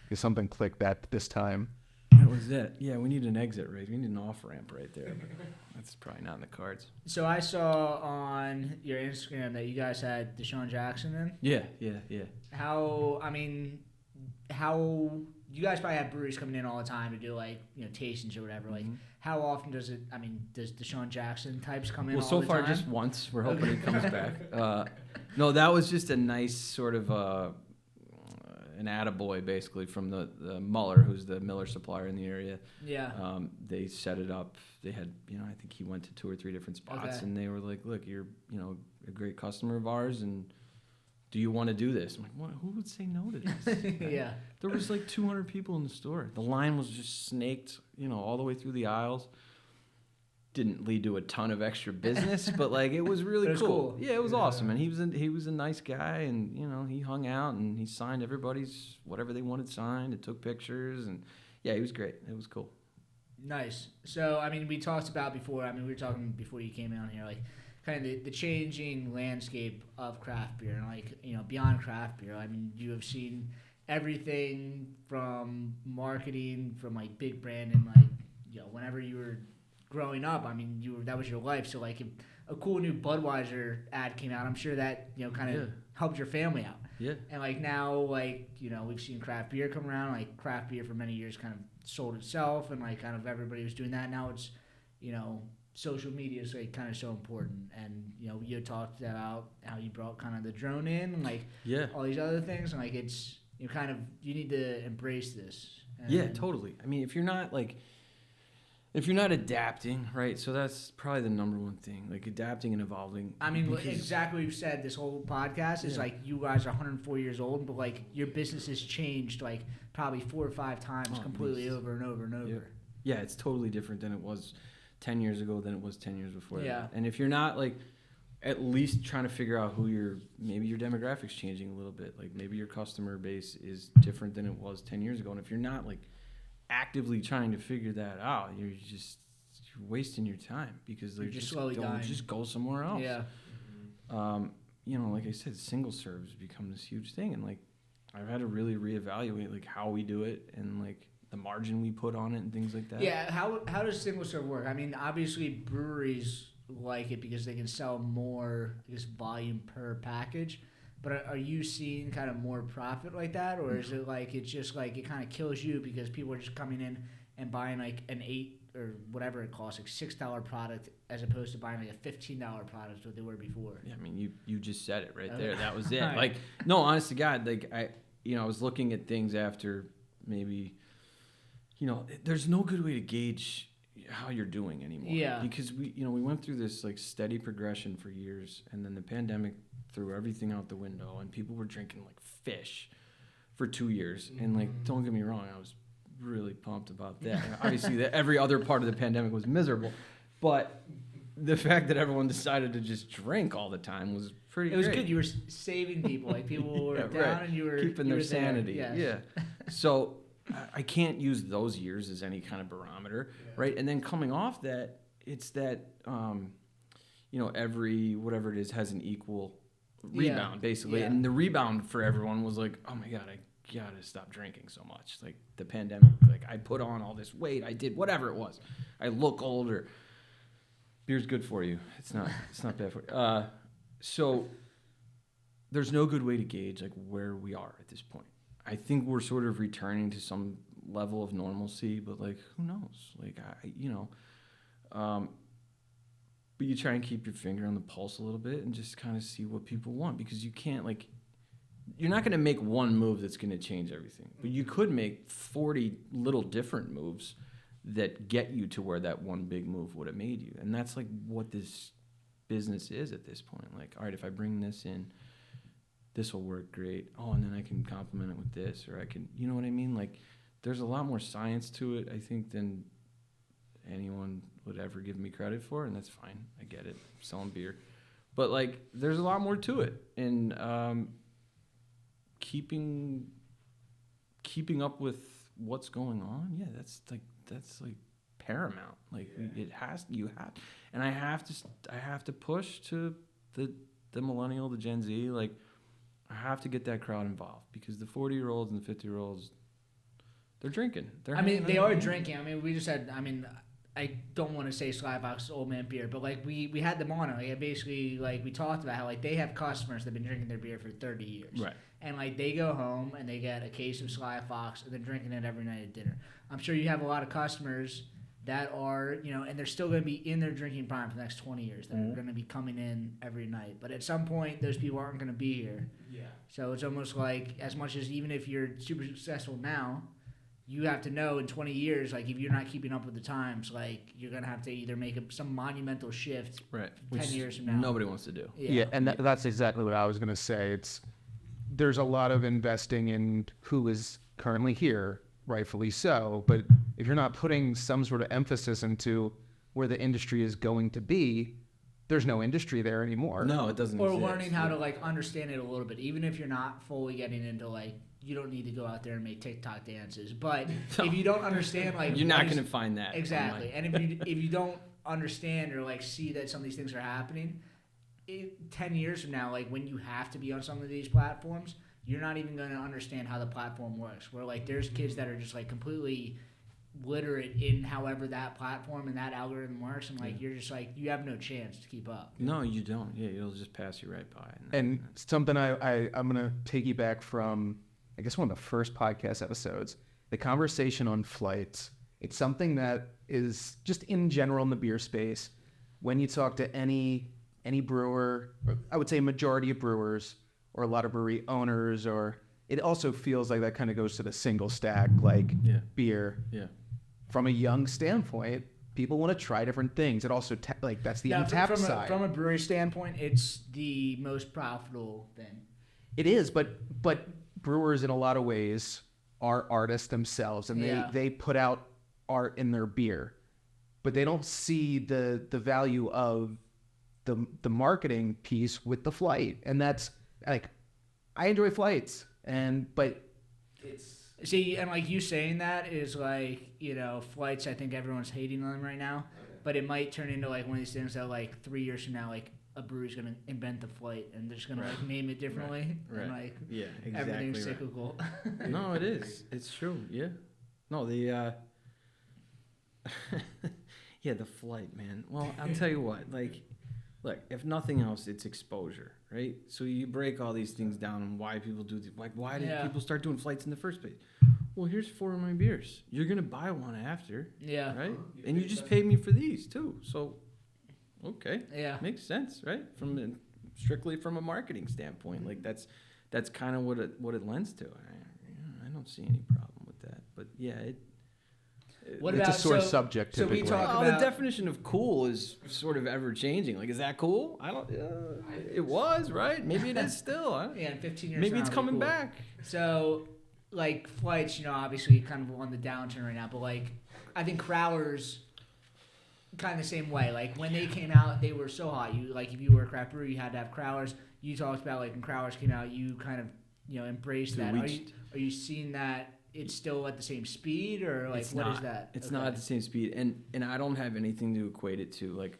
Because something clicked this time. That was it. Yeah, we need an exit right. We need an off ramp right there. But that's probably not in the cards. So I saw on your Instagram that you guys had Deshaun Jackson in. Yeah. How you guys probably have breweries coming in all the time to do like tastings or whatever. Like how often does Deshaun Jackson types come in? Well, all so the far time? just once. We're hoping he comes back. No, that was just a nice sort of an attaboy basically from the Muller, who's the Miller supplier in the area. Yeah. They set it up. They had, I think he went to 2 or 3 different spots, and they were like, "Look, you're, a great customer of ours, and do you want to do this?" I'm like, "What? Who would say no to this?" Yeah. There was like 200 people in the store. The line was just snaked, all the way through the aisles. Didn't lead to a ton of extra business, but like it was really cool. Yeah, it was awesome, and he was a nice guy, and he hung out and he signed everybody's whatever they wanted signed, and took pictures, and yeah, he was great. It was cool. Nice. So we talked about before. We were talking before you came out here, like kind of the changing landscape of craft beer, and like beyond craft beer. You have seen everything from marketing, from like big brand, and like whenever you were growing up, that was your life. So like if a cool new Budweiser ad came out, I'm sure that kind of helped your family out. Yeah. And like now, like we've seen craft beer come around. Like craft beer for many years kind of sold itself, and like kind of everybody was doing that. Now it's social media is like kind of so important, and you know, you talked about how you brought kind of the drone in, and like all these other things, and like it's you kind of you need to embrace this. And Yeah, totally. I mean, if you're not adapting, right? So that's probably the number one thing, like adapting and evolving. I mean, exactly what you said. This whole podcast is like you guys are 104 years old, but like your business has changed like probably 4 or 5 times completely over and over and over. Yep. Yeah, it's totally different than it was 10 years ago than it was 10 years before. Yeah. That. And if you're not like at least trying to figure out maybe your demographics changing a little bit, like maybe your customer base is different than it was 10 years ago. And if you're not like actively trying to figure that out, you're wasting your time because they're just slowly dying. Just go somewhere else. Yeah. You know, like I said, single serves become this huge thing, and like I've had to really reevaluate like how we do it and like the margin we put on it and things like that. Yeah. How does single serve work? I mean, obviously breweries like it because they can sell more, I guess, volume per package. But are you seeing kind of more profit like that, or is it like it's just like it kind of kills you because people are just coming in and buying like an $8 or whatever it costs, like $6 product, as opposed to buying like a $15 product what they were before? Yeah, I mean, you just said it right there. That was it. Like, no, honest to God, like I was looking at things after maybe, you know, there's no good way to gauge how you're doing anymore. Yeah. Because we went through this like steady progression for years, and then the pandemic threw everything out the window, and people were drinking like fish for 2 years. And like, don't get me wrong, I was really pumped about that. Obviously, every other part of the pandemic was miserable, but the fact that everyone decided to just drink all the time was pretty. It was great. good. You were saving people. Like people were down, right. and you were keeping their sanity. Yes. Yeah. So I can't use those years as any kind of barometer, right? And then coming off that, it's that every whatever it is has an equal rebound basically, and the rebound for everyone was like, oh my God, I gotta stop drinking so much. Like the pandemic, like I put on all this weight, I did whatever it was, I look older. Beer's good for you. It's not bad for you. So there's no good way to gauge like where we are at this point. I think we're sort of returning to some level of normalcy, but like who knows? Like but you try and keep your finger on the pulse a little bit and just kind of see what people want, because you can't you're not going to make one move that's going to change everything, but you could make 40 little different moves that get you to where that one big move would have made you. And that's like what this business is at this point. Like, all right, if I bring this in, this will work great. Oh, and then I can complement it with this, or I can, you know what I mean? Like, there's a lot more science to it, I think, than anyone would ever give me credit for, and that's fine. I get it. I'm selling beer. But, like, there's a lot more to it. And keeping up with what's going on, yeah, that's paramount. Like, and I have to push to the millennial, the Gen Z, like, I have to get that crowd involved, because the 40-year-olds and the 50-year-olds, they're drinking. They are drinking. I mean, we just had, I don't want to say Skybox Old Man Beer, but like we had them on. Like basically, like we talked about how like they have customers that have been drinking their beer for 30 years. Right. And like they go home and they get a case of Sly Fox and they're drinking it every night at dinner. I'm sure you have a lot of customers that are, and they're still going to be in their drinking prime for the next 20 years. That are going to be coming in every night. But at some point, those people aren't going to be here. Yeah. So it's almost like, as much as even if you're super successful now, you have to know in 20 years, like if you're not keeping up with the times, like you're going to have to either make some monumental shift 10 years from now. Nobody wants to do. Yeah, and that's exactly what I was going to say. There's a lot of investing in who is currently here, rightfully so, but if you're not putting some sort of emphasis into where the industry is going to be, there's no industry there anymore. No, it doesn't Or exist. learning how to like understand it a little bit, even if you're not fully getting into like, you don't need to go out there and make TikTok dances, but if you don't understand, like, you're not going to find that exactly. And if you don't understand or like see that some of these things are happening, 10 years from now, like when you have to be on some of these platforms, you're not even going to understand how the platform works. Where like there's kids that are just like completely literate in however that platform and that algorithm works, and like you're just like, you have no chance to keep up. No, you don't. Yeah, it'll just pass you right by. And something I'm going to piggyback from, I guess, one of the first podcast episodes, the conversation on flights. It's something that is just in general in the beer space. when you talk to any brewer, or I would say majority of brewers or a lot of brewery owners, or it also feels like that kind of goes to the single stack like beer. Yeah. From a young standpoint, people want to try different things. It also like that's the untapped side. From a brewery standpoint, it's the most profitable thing. It is, but brewers in a lot of ways are artists themselves, and they put out art in their beer, but they don't see the value of the marketing piece with the flight. And that's like, I enjoy flights, but it's see, and like you saying that is like, flights, I think everyone's hating on them right now, but it might turn into like one of these things that like 3 years from now, like a brewery's gonna invent the flight and they're just gonna like name it differently. Right. And like Exactly. everything's cyclical. No, it is. It's true. Yeah. No, the the flight, man. Well, I'll tell you what, like, look, if nothing else, it's exposure, right? So you break all these things down and why people do why did people start doing flights in the first place? Well, here's 4 of my beers. You're gonna buy one after. Yeah. Right? And you just paid me for these too. So okay. Yeah. Makes sense, right? Strictly from a marketing standpoint. Like that's kind of what it lends to. I don't see any problem with that. But yeah, it's a sore subject typically. So we talk the about definition of cool is sort of ever changing. Like, is that cool? I don't. It was, right? Maybe it is still. in 15 years. Maybe now, it's it'll be coming cool. back. So, like flights, obviously kind of on the downturn right now. But like, I think Crowlers, kind of the same way. Like when they came out, they were so hot. You like if you were a craft brewer, you had to have Crowlers. You talked about like when Crowlers came out, you kind of embraced that. Are you seeing that? It's still at the same speed, or like what is that? It's not at the same speed, and I don't have anything to equate it to. Like,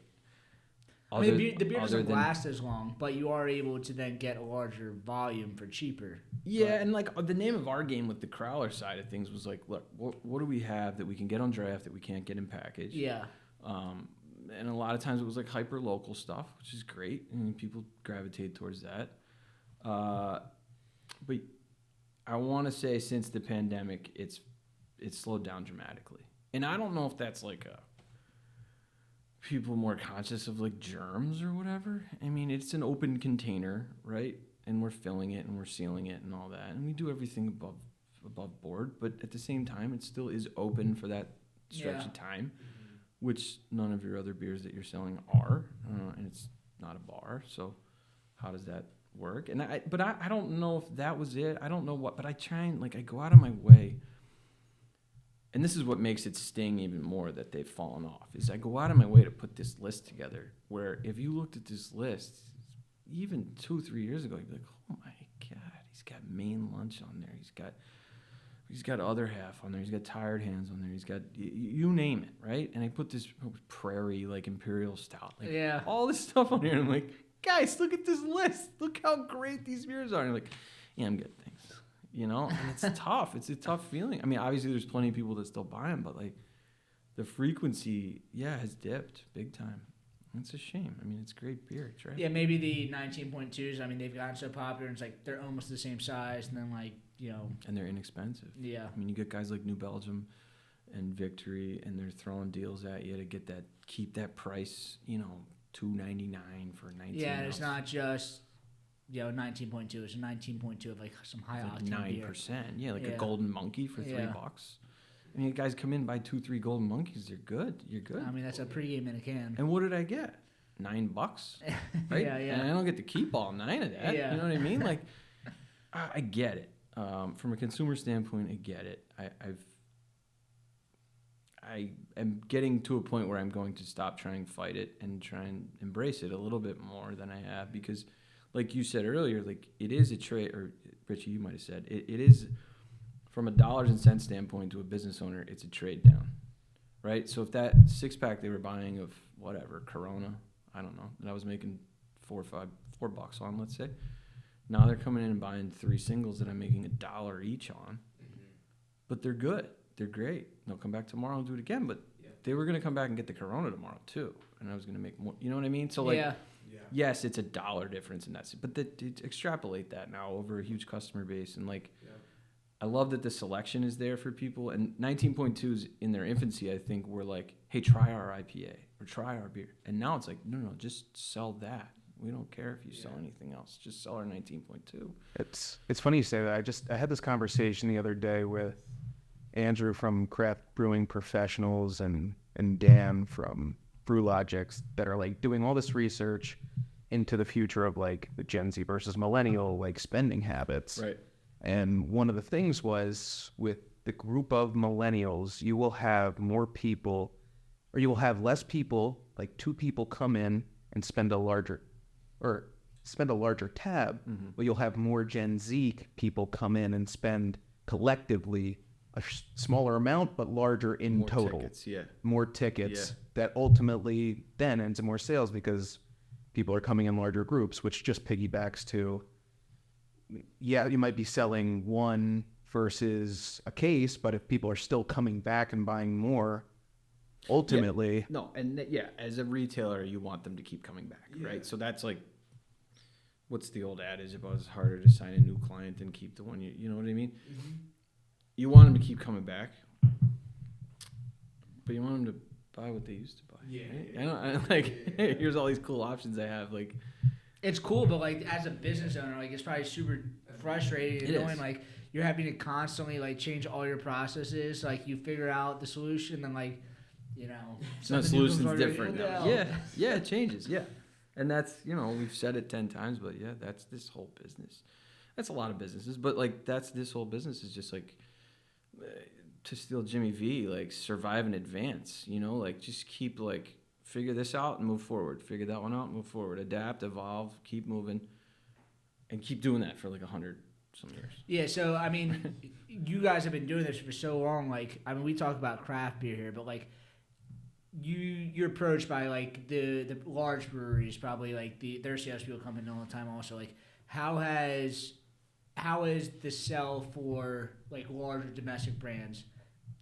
the beer doesn't last as long, but you are able to then get a larger volume for cheaper. Yeah, and like the name of our game with the Crowler side of things was like, look, what do we have that we can get on draft that we can't get in package? Yeah. And a lot of times it was like hyper local stuff, which is great, and people gravitate towards that. But I want to say since the pandemic, it's slowed down dramatically, and I don't know if that's like people more conscious of like germs or whatever. I mean, it's an open container, right? And we're filling it and we're sealing it and all that, and we do everything above board. But at the same time, it still is open for that stretch of time, which none of your other beers that you're selling are, and it's not a bar. So how does that work? And I don't know if that was it. I don't know what, but I try and I go out of my way. And this is what makes it sting even more that they've fallen off, is I go out of my way to put this list together where if you looked at this list, even 2-3 years ago, you'd be like, oh my God, he's got Maine lunch on there. He's got other half on there. He's got tired hands on there. He's got, you name it, right? And I put this prairie, imperial stout, all this stuff on here. And I'm like, guys, look at this list. Look how great these beers are. And I'm like, yeah, I'm good, thanks. And it's tough. It's a tough feeling. I mean, obviously there's plenty of people that still buy them, but the frequency, has dipped big time. It's a shame. I mean, it's great beer. It's right. Yeah, maybe the 19.2s. I mean, they've gotten so popular. And it's they're almost the same size, and then and they're inexpensive. Yeah. I mean, you get guys like New Belgium and Victory, and they're throwing deals at you to keep that price. $2.99 for 19. Yeah, and it's not just 19.2. It's a 19.2 of some high octane 9%. Yeah, a golden monkey for $3. I mean, guys come in, buy 2-3 golden monkeys. They're good. You're good. I mean, that's a pregame in a can. And what did I get? $9, right? Yeah. And I don't get to keep all 9 of that. Yeah. You know what I mean? I get it. From a consumer standpoint, I get it. I am getting to a point where I'm going to stop trying to fight it and try and embrace it a little bit more than I have, because like you said earlier, it is a trade, or Richie, you might have said, it is, from a dollars and cents standpoint to a business owner, it's a trade down, right? So if that 6-pack they were buying of whatever, Corona, I don't know, that I was making $4 on, let's say, now they're coming in and buying 3 singles that I'm making $1 each on, but they're good. They're great. They'll come back tomorrow and do it again, but they were going to come back and get the Corona tomorrow too, and I was going to make more. You know what I mean? So yes, it's $1 difference in that, but extrapolate that now over a huge customer base, and I love that the selection is there for people. And 19.2s in their infancy, I think, were like, hey, try our IPA or try our beer. And now it's like, no, just sell that. We don't care if you sell anything else. Just sell our 19.2. It's funny you say that. I had this conversation the other day with Andrew from Craft Brewing Professionals and Dan from BrewLogix that are like doing all this research into the future of like the Gen Z versus millennial like spending habits. Right. And one of the things was with the group of millennials, you will have more people, or you will have less people, like 2 people come in and spend a larger tab, but you'll have more Gen Z people come in and spend collectively a smaller amount, but larger in More total. tickets, yeah. More tickets that ultimately then ends in more sales because people are coming in larger groups, which just piggybacks to, you might be selling one versus a case, but if people are still coming back and buying more, ultimately. No, and as a retailer, you want them to keep coming back, right? So that's like, what's the old adage about it's harder to sign a new client than keep the one you know what I mean? Mm-hmm. You want them to keep coming back, but you want them to buy what they used to buy. Yeah. Right? Hey, here's all these cool options I have. Like, it's cool, but like as a business owner, like it's probably super frustrating knowing like you're having to constantly like change all your processes. Like you figure out the solution, then like, no, solution's different now. Yeah, it changes. Yeah, and that's we've said it 10 times, but yeah, that's this whole business. That's a lot of businesses, but like that's this whole business is just like, to steal Jimmy V, like survive in advance. Like just keep like figure this out and move forward. Figure that one out, move forward. Adapt, evolve, keep moving, and keep doing that for like 100 some years. Yeah, so I mean, you guys have been doing this for so long. Like, I mean, we talk about craft beer here, but like, you're approached by like the large breweries, probably like their salespeople come in all the time. Also, like, how is the sell for like larger domestic brands?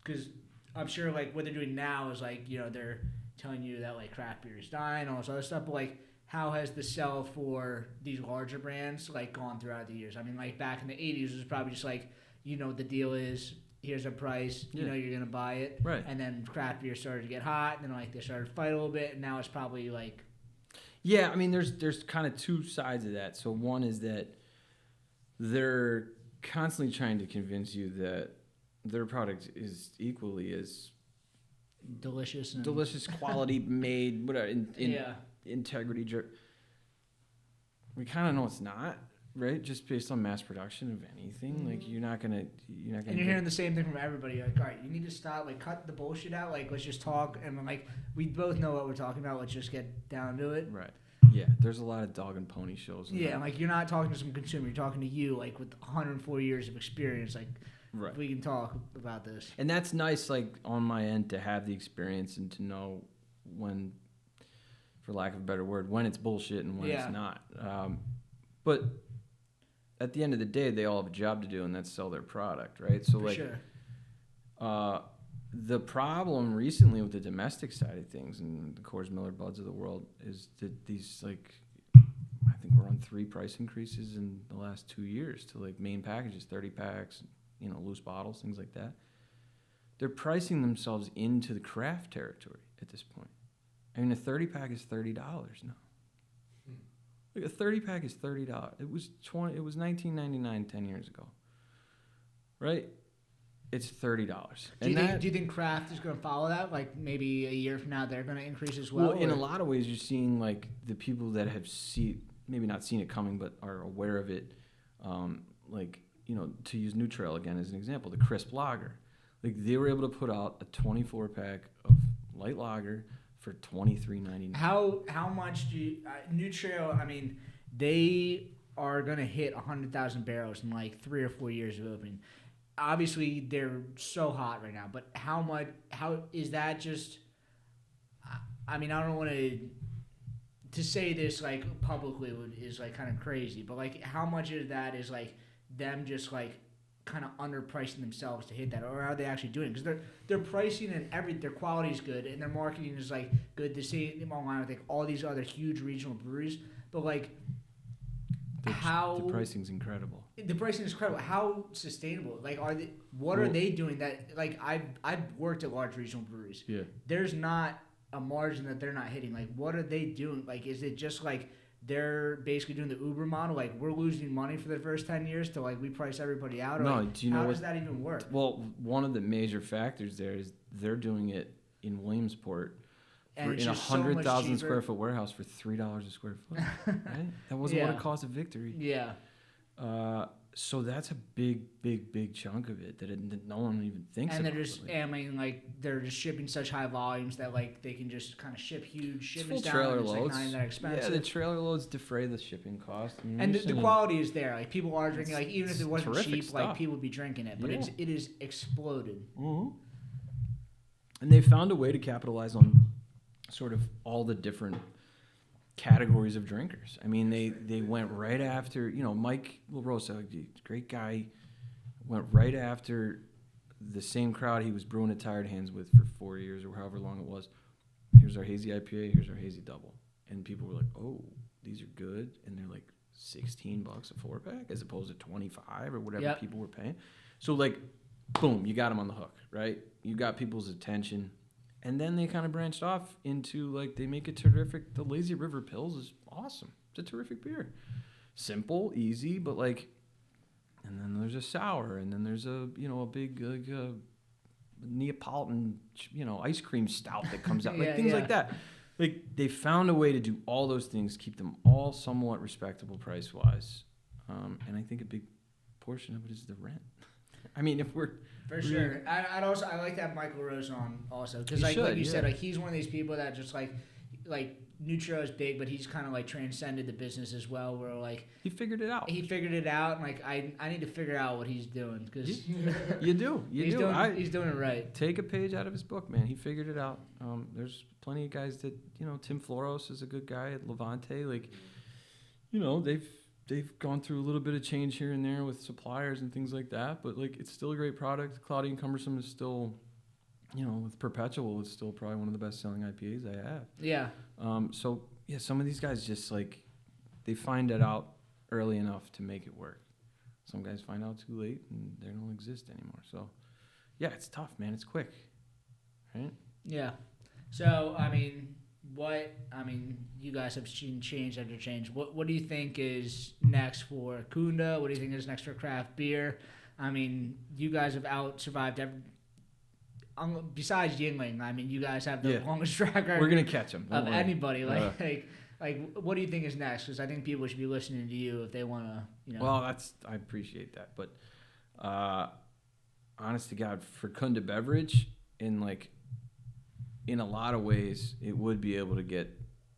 Because I'm sure like what they're doing now is like they're telling you that like craft beer is dying, all this other stuff. But like, how has the sell for these larger brands like gone throughout the years? I mean, like back in the 80s, it was probably just like the deal is here's a price, you're gonna buy it, right? And then craft beer started to get hot, and then like they started to fight a little bit, and now it's probably like. Yeah, I mean, there's kind of 2 sides of that. So one is that they're constantly trying to convince you that their product is equally as delicious, quality, made, whatever, integrity. We kind of know it's not, right? Just based on mass production of anything, like you're not gonna. And you're hearing the same thing from everybody. Like, all right, you need to stop. Like, cut the bullshit out. Like, let's just talk. And like, we both know what we're talking about. Let's just get down to it. Right. Yeah. There's a lot of dog and pony shows. Yeah, like you're not talking to some consumer. You're talking to you, like with 104 years of experience. Like, right. We can talk about this. And that's nice, like on my end, to have the experience and to know when, for lack of a better word, when it's bullshit and when it's not. But at the end of the day, they all have a job to do, and that's sell their product, right? So, for sure. The problem recently with the domestic side of things and the Coors Miller Buds of the world is that these, like, I think we're on 3 price increases in the last 2 years to like main packages, 30 packs, loose bottles, things like that. They're pricing themselves into the craft territory at this point. I mean, a 30 pack is $30 now. Like a 30 pack is $30. It was $19.99 10 years ago, right? It's $30. Do you think craft is going to follow that? Like maybe a year from now, they're going to increase as well. Well, in a lot of ways, you're seeing like the people that have maybe not seen it coming, but are aware of it. Like to use New Trail again as an example, the crisp lager, like they were able to put out a 24 pack of light lager for $23.99. How much do you, New Trail? I mean, they are going to hit 100,000 barrels in like 3 or 4 years of opening. Obviously, they're so hot right now, but how is that just? I mean, I don't want to say this like publicly is like kind of crazy, but like how much of that is like them just like kind of underpricing themselves to hit that, or are they actually doing it? Because their pricing and their quality is good and their marketing is like good. To see them online with like all these other huge regional breweries, but like the pricing's incredible. The pricing is incredible. How sustainable? Like, what are they doing that? Like, I've worked at large regional breweries. Yeah. There's not a margin that they're not hitting. Like, what are they doing? Like, is it just like they're basically doing the Uber model? Like, we're losing money for the first 10 years to like we price everybody out. Or No, like, do you know how does that even work? Well, one of the major factors there is they're doing it in Williamsport. And it's In a just so much 100,000 cheaper. square foot warehouse for $3 a square foot, right? That wasn't what Yeah. it cost at Victory. Yeah. So that's a big chunk of it that no one even thinks And about. they're just, I mean, like they're just shipping such high volumes that like they can just kind of ship huge It's shipments full down. trailer And it's like loads. not even that expensive. Yeah, the trailer loads defray the shipping cost. I mean, And you're the seeing- quality is there. Like people are drinking. It's- Like even if it's it wasn't terrific cheap, like stuff. people would be drinking it. But Yeah. it is exploded. Mhm. And they found a way to capitalize on sort of all the different categories of drinkers. I mean, they went right after, Mike Rosa, great guy, went right after the same crowd he was brewing at Tired Hands with for 4 years or however long it was. Here's our hazy IPA, here's our hazy double. And people were like, oh, these are good. And they're like $16 a 4-pack as opposed to 25 or whatever Yep. people were paying. So like, boom, you got them on the hook, right? You got people's attention. And then they kind of branched off into like they make it terrific. The Lazy River Pils is awesome. It's a terrific beer. Simple, easy, but like, and then there's a sour, and then there's a big Neapolitan ice cream stout that comes out, like things like that. Like they found a way to do all those things, keep them all somewhat respectable price wise, and I think a big portion of it is the rent. I mean, if we're For sure. I like to have Michael Rosa on also because like you said, like he's one of these people that just like Nutro is big, but he's kind of like transcended the business as well. Where like he figured it out. He figured it out, and like I need to figure out what he's doing because you do. he's doing it right. Take a page out of his book, man. He figured it out. There's plenty of guys that Tim Floros is a good guy at Levante. Like, they've gone through a little bit of change here and there with suppliers and things like that, but like it's still a great product. Cloudy and Cumbersome is still, with Perpetual, it's still probably one of the best selling IPAs I have. Yeah. So yeah, some of these guys just like they find it out early enough to make it work. Some guys find out too late and they don't exist anymore. So yeah, it's tough, man. It's quick, right? Yeah. So you guys have seen change after change. What do you think is next for Kunda? What do you think is next for craft beer? I mean, you guys have survived besides Yingling. I mean, you guys have the longest track record. We're gonna catch them of anybody. Like, what do you think is next? Because I think people should be listening to you if they want to. Well, I appreciate that, but honest to God, for Kunda Beverage, in a lot of ways, it would be able to get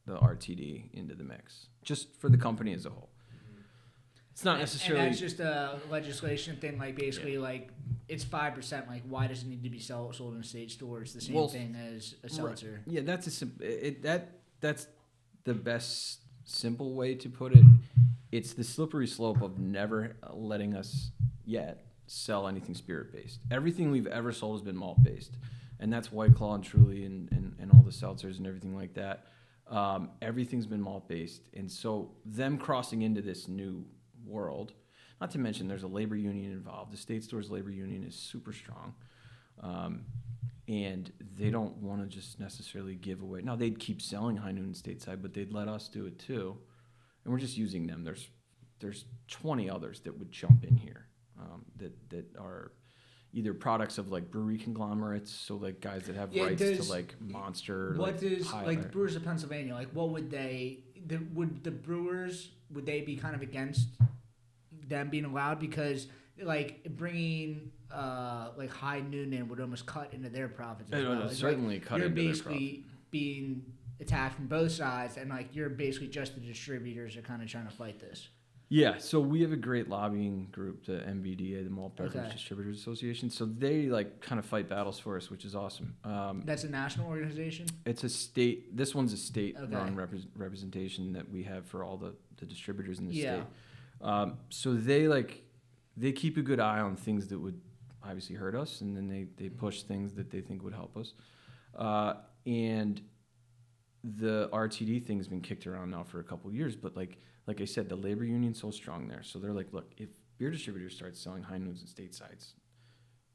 the RTD into the mix, just for the company as a whole. It's not necessarily. And that's just a legislation thing. Like basically, like it's 5%. Like, why does it need to be sold in state stores? The same thing as a seltzer. Yeah, that's the best simple way to put it. It's the slippery slope of never letting us yet sell anything spirit based. Everything we've ever sold has been malt based. And that's White Claw and Truly and all the seltzers and everything like that. Everything's been malt-based. And so them crossing into this new world, not to mention there's a labor union involved. The state store's labor union is super strong. And they don't want to just necessarily give away. Now, they'd keep selling High Noon stateside, but they'd let us do it too. And we're just using them. There's 20 others that would jump in here that are either products of like brewery conglomerates, so like guys that have rights to like Monster. Brewers of Pennsylvania? Like, what would would the brewers be kind of against them being allowed because like bringing like High Noon in would almost cut into their profits as well. Certainly cut into their profit. You're basically being attacked from both sides, and like you're basically just the distributors are kind of trying to fight this. Yeah, so we have a great lobbying group, the MBDA, the Malt Beverage Distributors Association. So they like kind of fight battles for us, which is awesome. That's a national organization? It's a state. This one's a state-run representation that we have for all the distributors in the state. So they keep a good eye on things that would obviously hurt us, and then they push things that they think would help us. And the RTD thing's been kicked around now for a couple of years, but like I said, the labor union's so strong there. So they're like, look, beer distributors start selling high noons and statesides,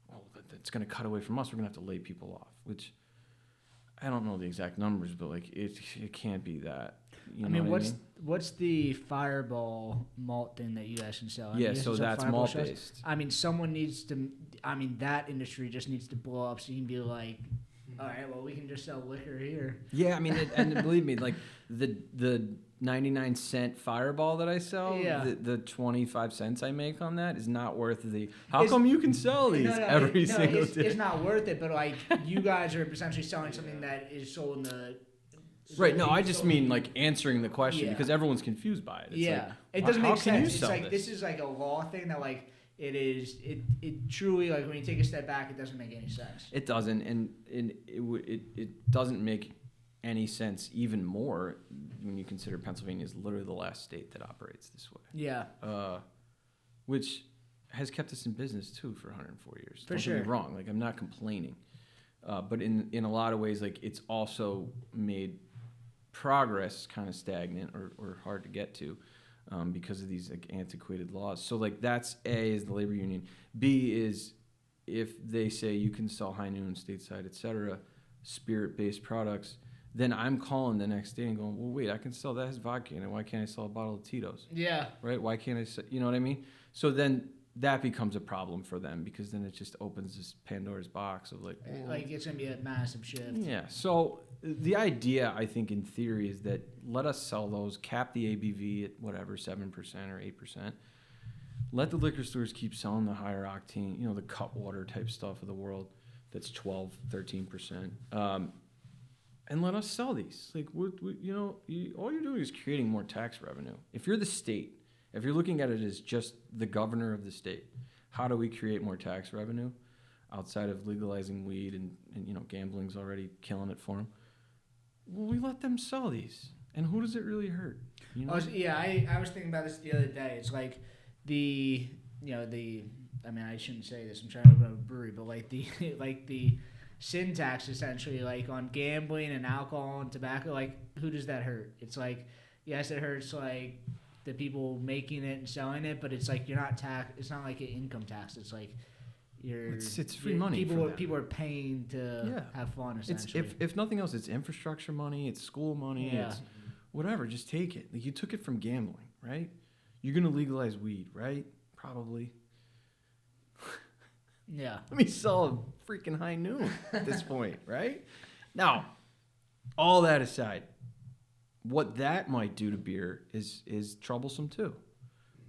well, that's going to cut away from us. We're going to have to lay people off, which I don't know the exact numbers, but like it can't be that. You know what I mean? What's the Fireball malt thing that you guys can sell? Yeah, so that's malt based. I mean, someone needs to. I mean, that industry just needs to blow up so you can be like, all right, well, we can just sell liquor here. Yeah, I mean, and believe me, like the 99-cent Fireball that I sell, the 25 cents I make on that is not worth the. How come you can sell these every single day? It's not worth it, but like you guys are essentially selling something that is sold in the. Right. No, I just mean like answering the question because everyone's confused by it. It's like, it doesn't make sense. It's like this is like a law thing that like. It truly, like, when you take a step back, it doesn't make any sense. It doesn't, and it doesn't make any sense even more when you consider Pennsylvania is literally the last state that operates this way. Yeah. Which has kept us in business too for 104 years. For Don't sure. get me wrong. Like, I'm not complaining, but in a lot of ways, like, it's also made progress kind of stagnant or hard to get to. Because of these like antiquated laws. So like that's A is the labor union. B is if they say you can sell high noon, stateside, etc., spirit-based products, then I'm calling the next day and going, well, wait, I can sell that as vodka, and why can't I sell a bottle of Tito's? Yeah. Right? Why can't I sell, you know what I mean? So then that becomes a problem for them because then it just opens this Pandora's box of like, well, like it's gonna be a massive shift. yeah. So the idea, I think, in theory, is that let us sell those, cap the ABV at whatever 7% or 8%. Let the liquor stores keep selling the higher octane, the Cutwater type stuff of the world that's 12, 13%. And let us sell these. Like, all you're doing is creating more tax revenue. If you're the state, if you're looking at it as just the governor of the state, how do we create more tax revenue outside of legalizing weed and gambling's already killing it for them? Well, we let them sell these. And who does it really hurt? I was thinking about this the other day. It's like I mean, I shouldn't say this. I'm trying to open a brewery, but like the sin tax essentially, like on gambling and alcohol and tobacco, like who does that hurt? It's like, yes, it hurts like the people making it and selling it, but it's like you're not it's not like an income tax. It's like it's free money. People are paying to have fun. Essentially, it's if nothing else, it's infrastructure money, it's school money, it's whatever. Just take it. Like you took it from gambling, right? You're gonna legalize weed, right? Probably. Yeah. Let me sell a freaking high noon at this point, right? Now, all that aside, what that might do to beer is troublesome too.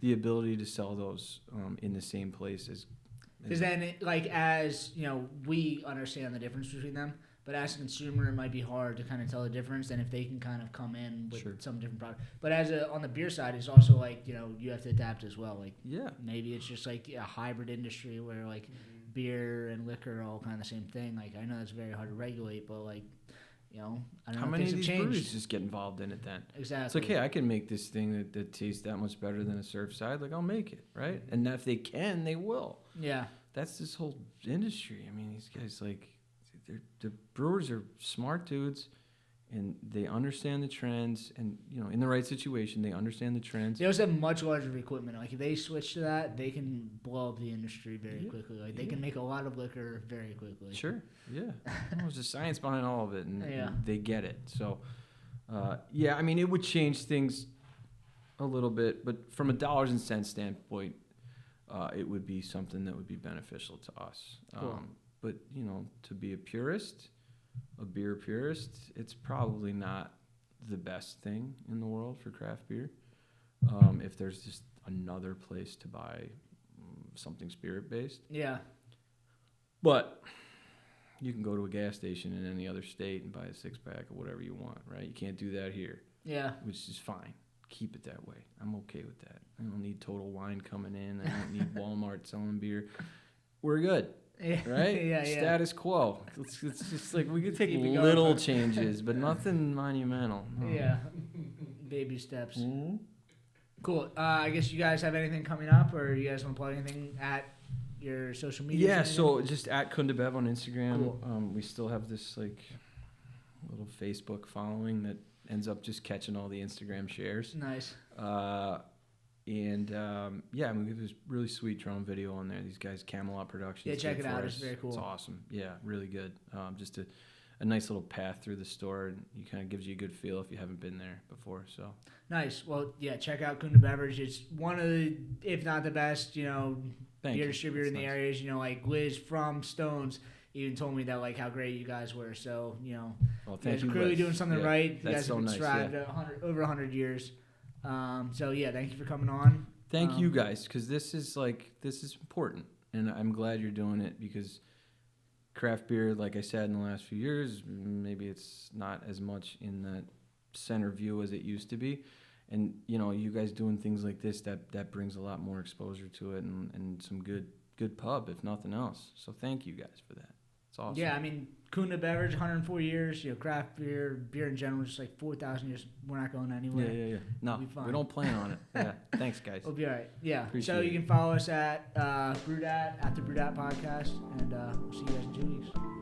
The ability to sell those in the same place as. Because then, we understand the difference between them, but as a consumer, it might be hard to kind of tell the difference. And if they can kind of come in with some different product, but on the beer side, it's also like you have to adapt as well. Like maybe it's just like a hybrid industry where like beer and liquor are all kind of the same thing. Like I know it's very hard to regulate, but like I don't know. How many of these breweries just get involved in it then? Exactly. It's like, hey, I can make this thing that tastes that much better than a Surfside. Like, I'll make it, right? And if they can, they will. Yeah. That's this whole industry. I mean, these guys, like, the brewers are smart dudes, and they understand the trends. And, in the right situation, they understand the trends. They also have much larger equipment. Like, if they switch to that, they can blow up the industry very quickly. Like, they can make a lot of liquor very quickly. Sure, yeah. There's a science behind all of it, and they get it. So, I mean, it would change things a little bit, but from a dollars and cents standpoint, it would be something that would be beneficial to us. Cool. But, to be a beer purist, it's probably not the best thing in the world for craft beer. If there's just another place to buy something spirit-based. Yeah. But you can go to a gas station in any other state and buy a six-pack or whatever you want, right? You can't do that here. Yeah. Which is fine. Keep it that way. I'm okay with that. I don't need Total Wine coming in. I don't need Walmart selling beer. We're good. Yeah. Right? Yeah. Status quo. It's just like we could take Keep it going. little changes, but nothing monumental. No. Yeah. Baby steps. Mm-hmm. Cool. I guess you guys have anything coming up, or you guys want to plug anything at your social media? Yeah, so just at Kunda Bev on Instagram. Cool. We still have this like little Facebook following that ends up just catching all the Instagram shares. Nice. And yeah, I mean, we have this really sweet drone video on there. These guys, Camelot Productions. Yeah, check did it for out. us. It's very cool. It's awesome. Yeah, really good. Just a nice little path through the store, and you kind of gives you a good feel if you haven't been there before. So Nice. Well, yeah, check out Kunda Beverage. It's one of the, if not the best, thank beer you. distributor in That's the nice. areas. Like Liz from Stones even told me that like how great you guys were. So Well, you thank guys you. are clearly Liz. doing something Yeah, right. You that's guys so have been nice. strived Yeah. over 100 years. So yeah, thank you for coming on. Thank you guys, because this is important, and I'm glad you're doing it, because craft beer, like I said, in the last few years, maybe it's not as much in that center view as it used to be, and you guys doing things like this, that brings a lot more exposure to it, and some good pub, if nothing else. So thank you guys for that. It's awesome. Yeah, I mean, Kunda Beverage, 104 years. Craft beer in general, just like 4,000 years. We're not going anywhere. Yeah. No, We'll be fine. we don't plan on it. Yeah, thanks, guys. We'll be all right. Yeah. Appreciate So you it. can follow us at BrewedAt, at the BrewedAt podcast, and we'll see you guys in 2 weeks.